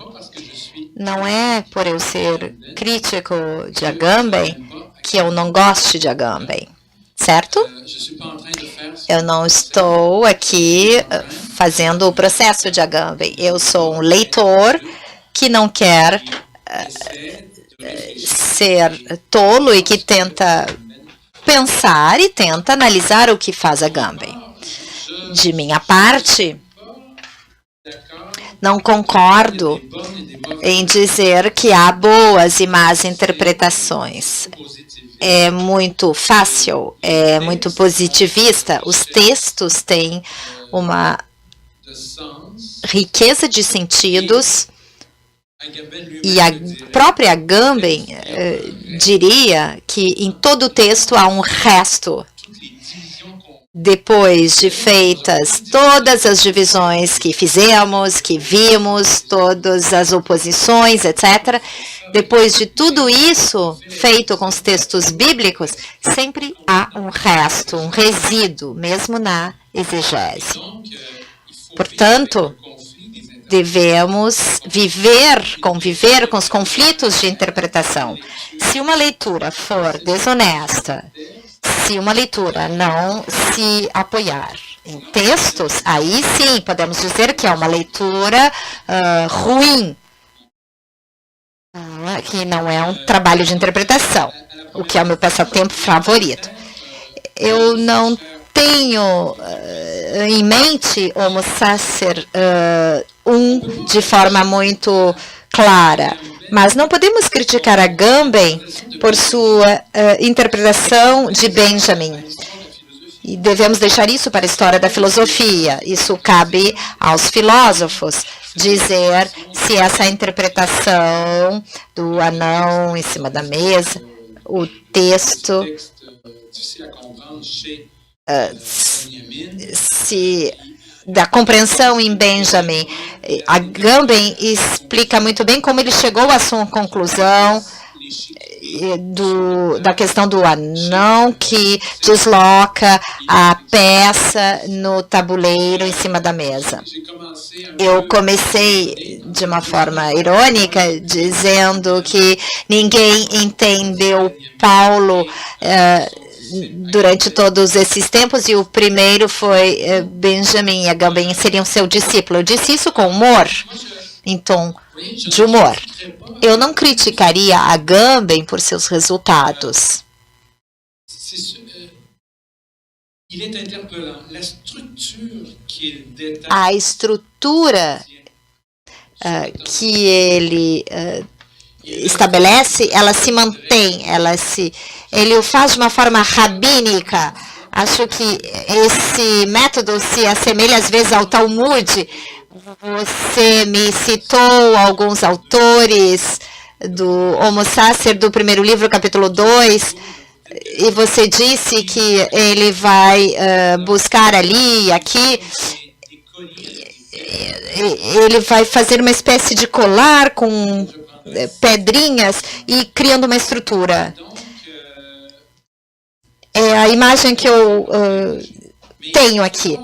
Não é por eu ser crítico de Agamben que eu não goste de Agamben, certo? Eu não estou aqui fazendo o processo de Agamben. Eu sou um leitor que não quer ser tolo e que tenta pensar e tenta analisar o que faz Agamben. De minha parte, não concordo em dizer que há boas e más interpretações. É muito fácil, é muito positivista. Os textos têm uma riqueza de sentidos e a própria Agamben diria que em todo o texto há um resto. Depois de feitas todas as divisões que fizemos, que vimos, todas as oposições, etc., depois de tudo isso feito com os textos bíblicos, sempre há um resto, um resíduo, mesmo na exegese. Portanto, devemos conviver com os conflitos de interpretação. Se uma leitura for desonesta, se uma leitura não se apoiar em textos, aí sim podemos dizer que é uma leitura ruim. que não é um trabalho de interpretação, o que é o meu passatempo favorito. Eu não tenho em mente Homo Sacer de forma muito clara, mas não podemos criticar a Agamben por sua interpretação de Benjamin. E devemos deixar isso para a história da filosofia. Isso cabe aos filósofos dizer se essa interpretação do anão em cima da mesa, o texto, da compreensão em Benjamin. Agamben explica muito bem como ele chegou à sua conclusão da questão do anão que desloca a peça no tabuleiro em cima da mesa. Eu comecei de uma forma irônica dizendo que ninguém entendeu Paulo durante todos esses tempos, e o primeiro foi Benjamin, e Agamben seria seu discípulo. Eu disse isso com humor, em tom de humor. Eu não criticaria Agamben por seus resultados. A estrutura que ele estabelece, ela se mantém, ele o faz de uma forma rabínica. Acho que esse método se assemelha às vezes ao Talmud. Você me citou alguns autores do Homo Sacer, do primeiro livro, capítulo 2, e você disse que ele vai buscar ali e aqui. Ele vai fazer uma espécie de colar com pedrinhas e criando uma estrutura. É a imagem que eu tenho aqui.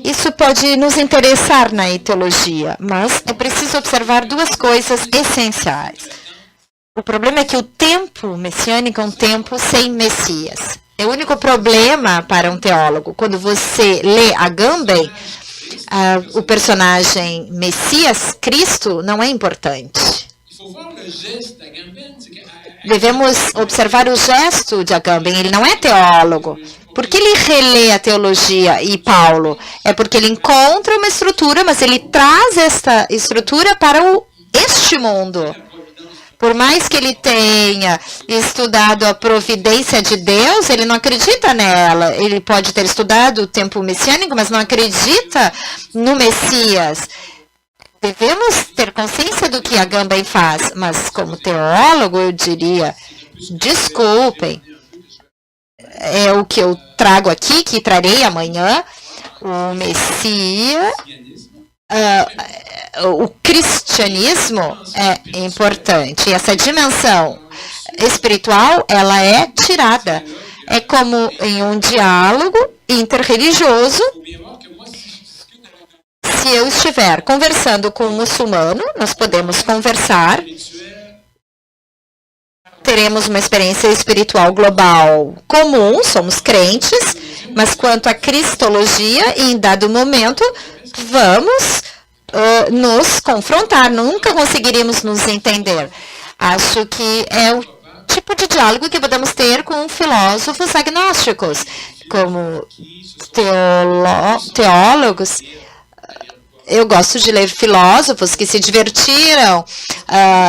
Isso pode nos interessar na teologia, mas é preciso observar duas coisas essenciais. O problema é que o tempo messiânico é um tempo sem Messias. É o único problema para um teólogo. Quando você lê Agamben, o personagem Messias, Cristo, não é importante. Devemos observar o gesto de Agamben. Ele não é teólogo. Por que ele relê a teologia e Paulo? É porque ele encontra uma estrutura, mas ele traz esta estrutura para este mundo. Por mais que ele tenha estudado a providência de Deus, ele não acredita nela. Ele pode ter estudado o tempo messiânico, mas não acredita no Messias. Devemos ter consciência do que Agamben faz, mas como teólogo eu diria, desculpem, é o que eu trago aqui, que trarei amanhã, o Messias, o cristianismo é importante. E essa dimensão espiritual, ela é tirada. É como em um diálogo interreligioso. Se eu estiver conversando com um muçulmano, nós podemos conversar, teremos uma experiência espiritual global comum, somos crentes, mas quanto à cristologia, em dado momento, vamos nos confrontar, nunca conseguiríamos nos entender. Acho que é o tipo de diálogo que podemos ter com filósofos agnósticos, como teólogos. Eu gosto de ler filósofos que se divertiram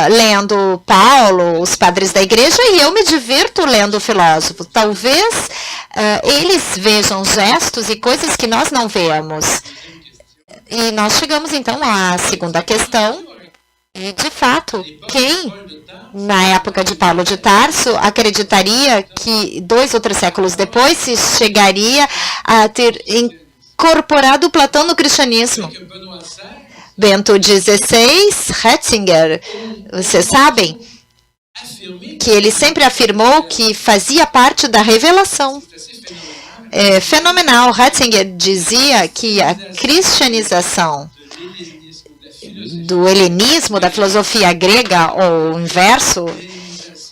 lendo Paulo, os padres da igreja, e eu me divirto lendo filósofo. Talvez eles vejam gestos e coisas que nós não vemos. E nós chegamos, então, à segunda questão. E, de fato, quem, na época de Paulo de Tarso, acreditaria que 2 ou 3 séculos depois se chegaria a ter incorporado Platão no cristianismo? Bento XVI, Ratzinger, vocês sabem que ele sempre afirmou que fazia parte da revelação. É fenomenal. Ratzinger dizia que a cristianização do helenismo, da filosofia grega, ou o inverso,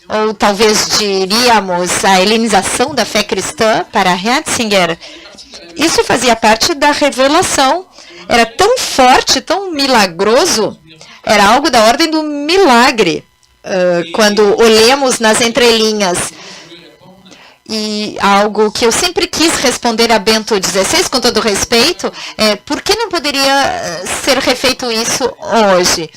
ou talvez diríamos a helenização da fé cristã, para Ratzinger, isso fazia parte da revelação. Era tão forte, tão milagroso, era algo da ordem do milagre. quando olhamos nas entrelinhas. E algo que eu sempre quis responder a Bento XVI, com todo respeito, é por que não poderia ser refeito isso hoje?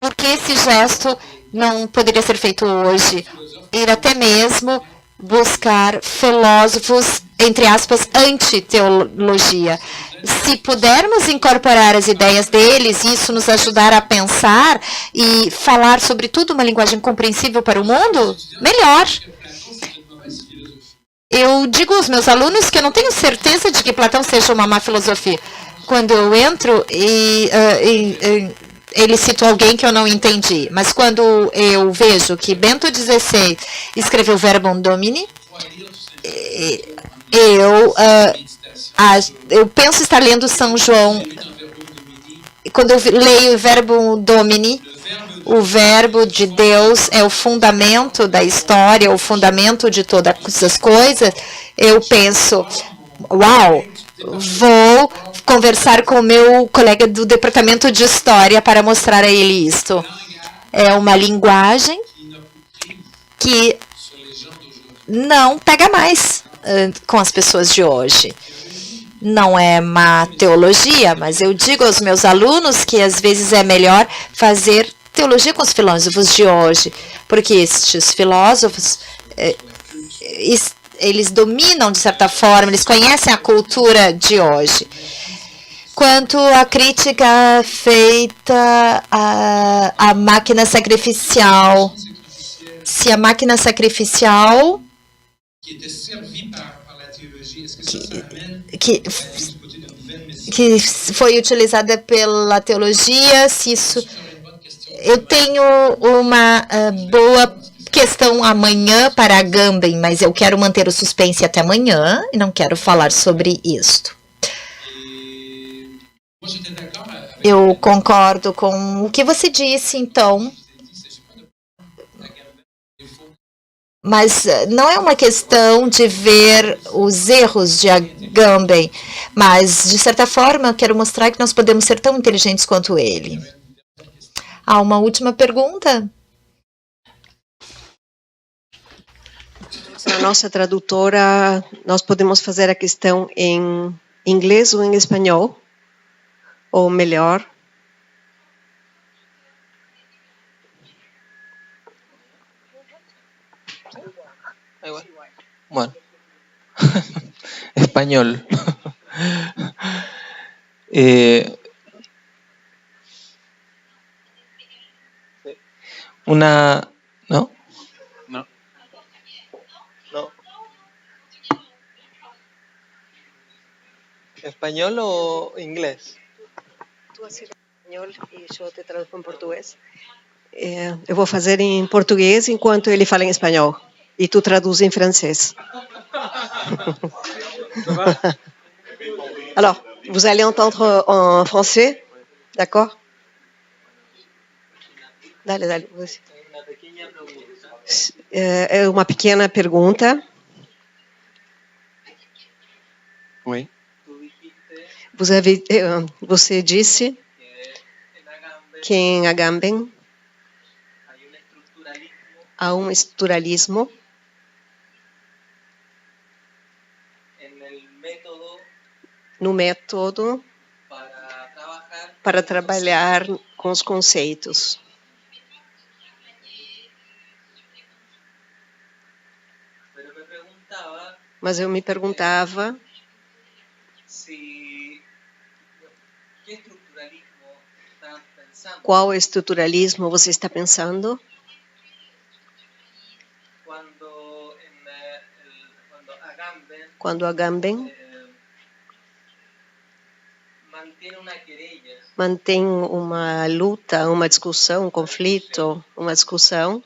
Por que esse gesto não poderia ser feito hoje? Ir até mesmo buscar filósofos, entre aspas, anti-teologia. Se pudermos incorporar as ideias deles, isso nos ajudar a pensar e falar, sobretudo, uma linguagem compreensível para o mundo, melhor. Eu digo aos meus alunos que eu não tenho certeza de que Platão seja uma má filosofia. Quando eu entro e ele citou alguém que eu não entendi, mas quando eu vejo que Bento XVI escreveu Verbum Domini, eu penso estar lendo São João. Quando eu leio Verbum Domini, o verbo de Deus é o fundamento da história, o fundamento de todas as coisas, eu penso, uau, vou conversar com o meu colega do departamento de história para mostrar a ele isto. É uma linguagem que não pega mais com as pessoas de hoje. Não é má teologia, mas eu digo aos meus alunos que às vezes é melhor fazer teologia com os filósofos de hoje, porque estes filósofos, eles dominam de certa forma, eles conhecem a cultura de hoje. Quanto à crítica feita à máquina sacrificial, se a máquina sacrificial que foi utilizada pela teologia, se isso... Eu tenho uma boa questão amanhã para Agamben, mas eu quero manter o suspense até amanhã e não quero falar sobre isto. Eu concordo com o que você disse, então. Mas não é uma questão de ver os erros de Agamben, mas, de certa forma, eu quero mostrar que nós podemos ser tão inteligentes quanto ele. Há uma última pergunta? A nossa tradutora, nós podemos fazer a questão em inglês ou em espanhol? Ou melhor? Bueno, español. ¿No? No. No. ¿Español o inglês? Tu assina em espanhol e eu te traduzo em português. Eu vou fazer em português enquanto ele fala em espanhol. E tu traduz em francês. Alors, vous allez entendre en français, d'accord? Dale, você. É uma pequena pergunta. Oui. Você disse que em Agamben há um estruturalismo no método para trabalhar com os conceitos. Mas eu me perguntava qual estruturalismo você está pensando? Quando Agamben mantém uma luta, uma discussão, um conflito, uma discussão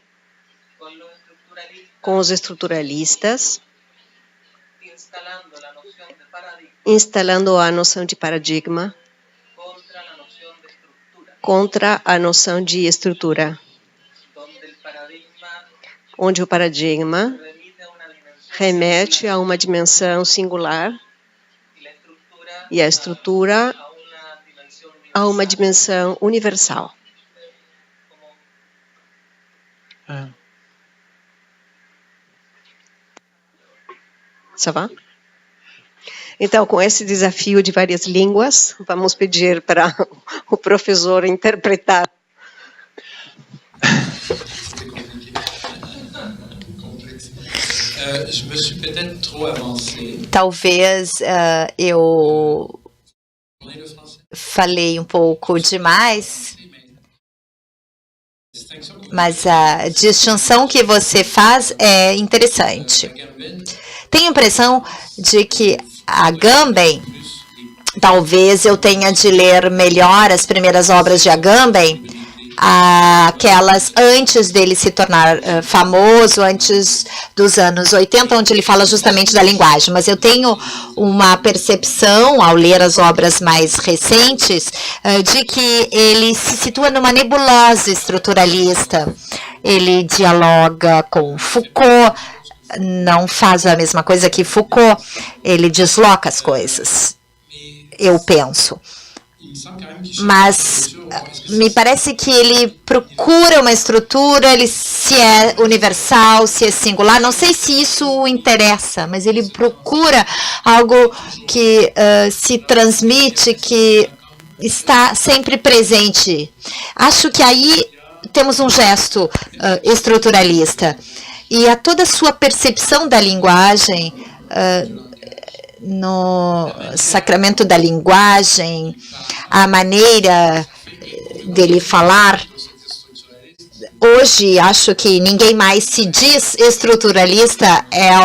com os estruturalistas, instalando a noção de paradigma contra a noção de estrutura, onde o paradigma remete a uma dimensão singular e a estrutura a uma dimensão universal. Ça va? Então, com esse desafio de várias línguas, vamos pedir para o professor interpretar. Talvez eu falei um pouco demais, mas a distinção que você faz é interessante. Tenho a impressão de que a Agamben, talvez eu tenha de ler melhor as primeiras obras de Agamben, aquelas antes dele se tornar famoso, antes dos anos 80, onde ele fala justamente da linguagem. Mas eu tenho uma percepção, ao ler as obras mais recentes, de que ele se situa numa nebulosa estruturalista. Ele dialoga com Foucault, não faz a mesma coisa que Foucault, ele desloca as coisas, eu penso. Mas me parece que ele procura uma estrutura, ele se é universal, se é singular. Não sei se isso o interessa, mas ele procura algo que se transmite, que está sempre presente. Acho que aí temos um gesto estruturalista. E a toda a sua percepção da linguagem, no sacramento da linguagem, a maneira dele falar. Hoje, acho que ninguém mais se diz estruturalista, é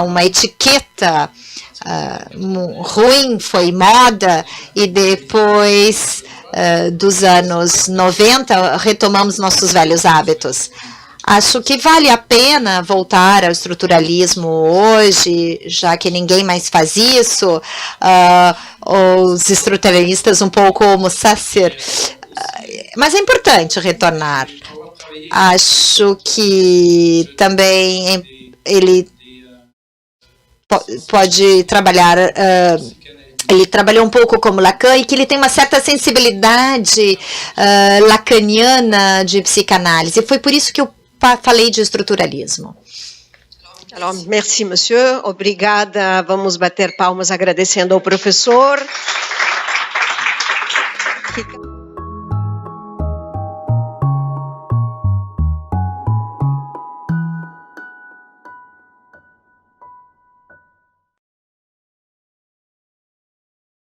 uma etiqueta ruim, foi moda, e depois dos anos 90 retomamos nossos velhos hábitos. Acho que vale a pena voltar ao estruturalismo hoje, já que ninguém mais faz isso. Os estruturalistas um pouco como Sacer. Mas é importante retornar. Acho que também ele pode trabalhar... ele trabalhou um pouco como Lacan e que ele tem uma certa sensibilidade lacaniana de psicanálise. Foi por isso que eu falei de estruturalismo. Alors, merci, monsieur. Obrigada. Vamos bater palmas agradecendo ao professor.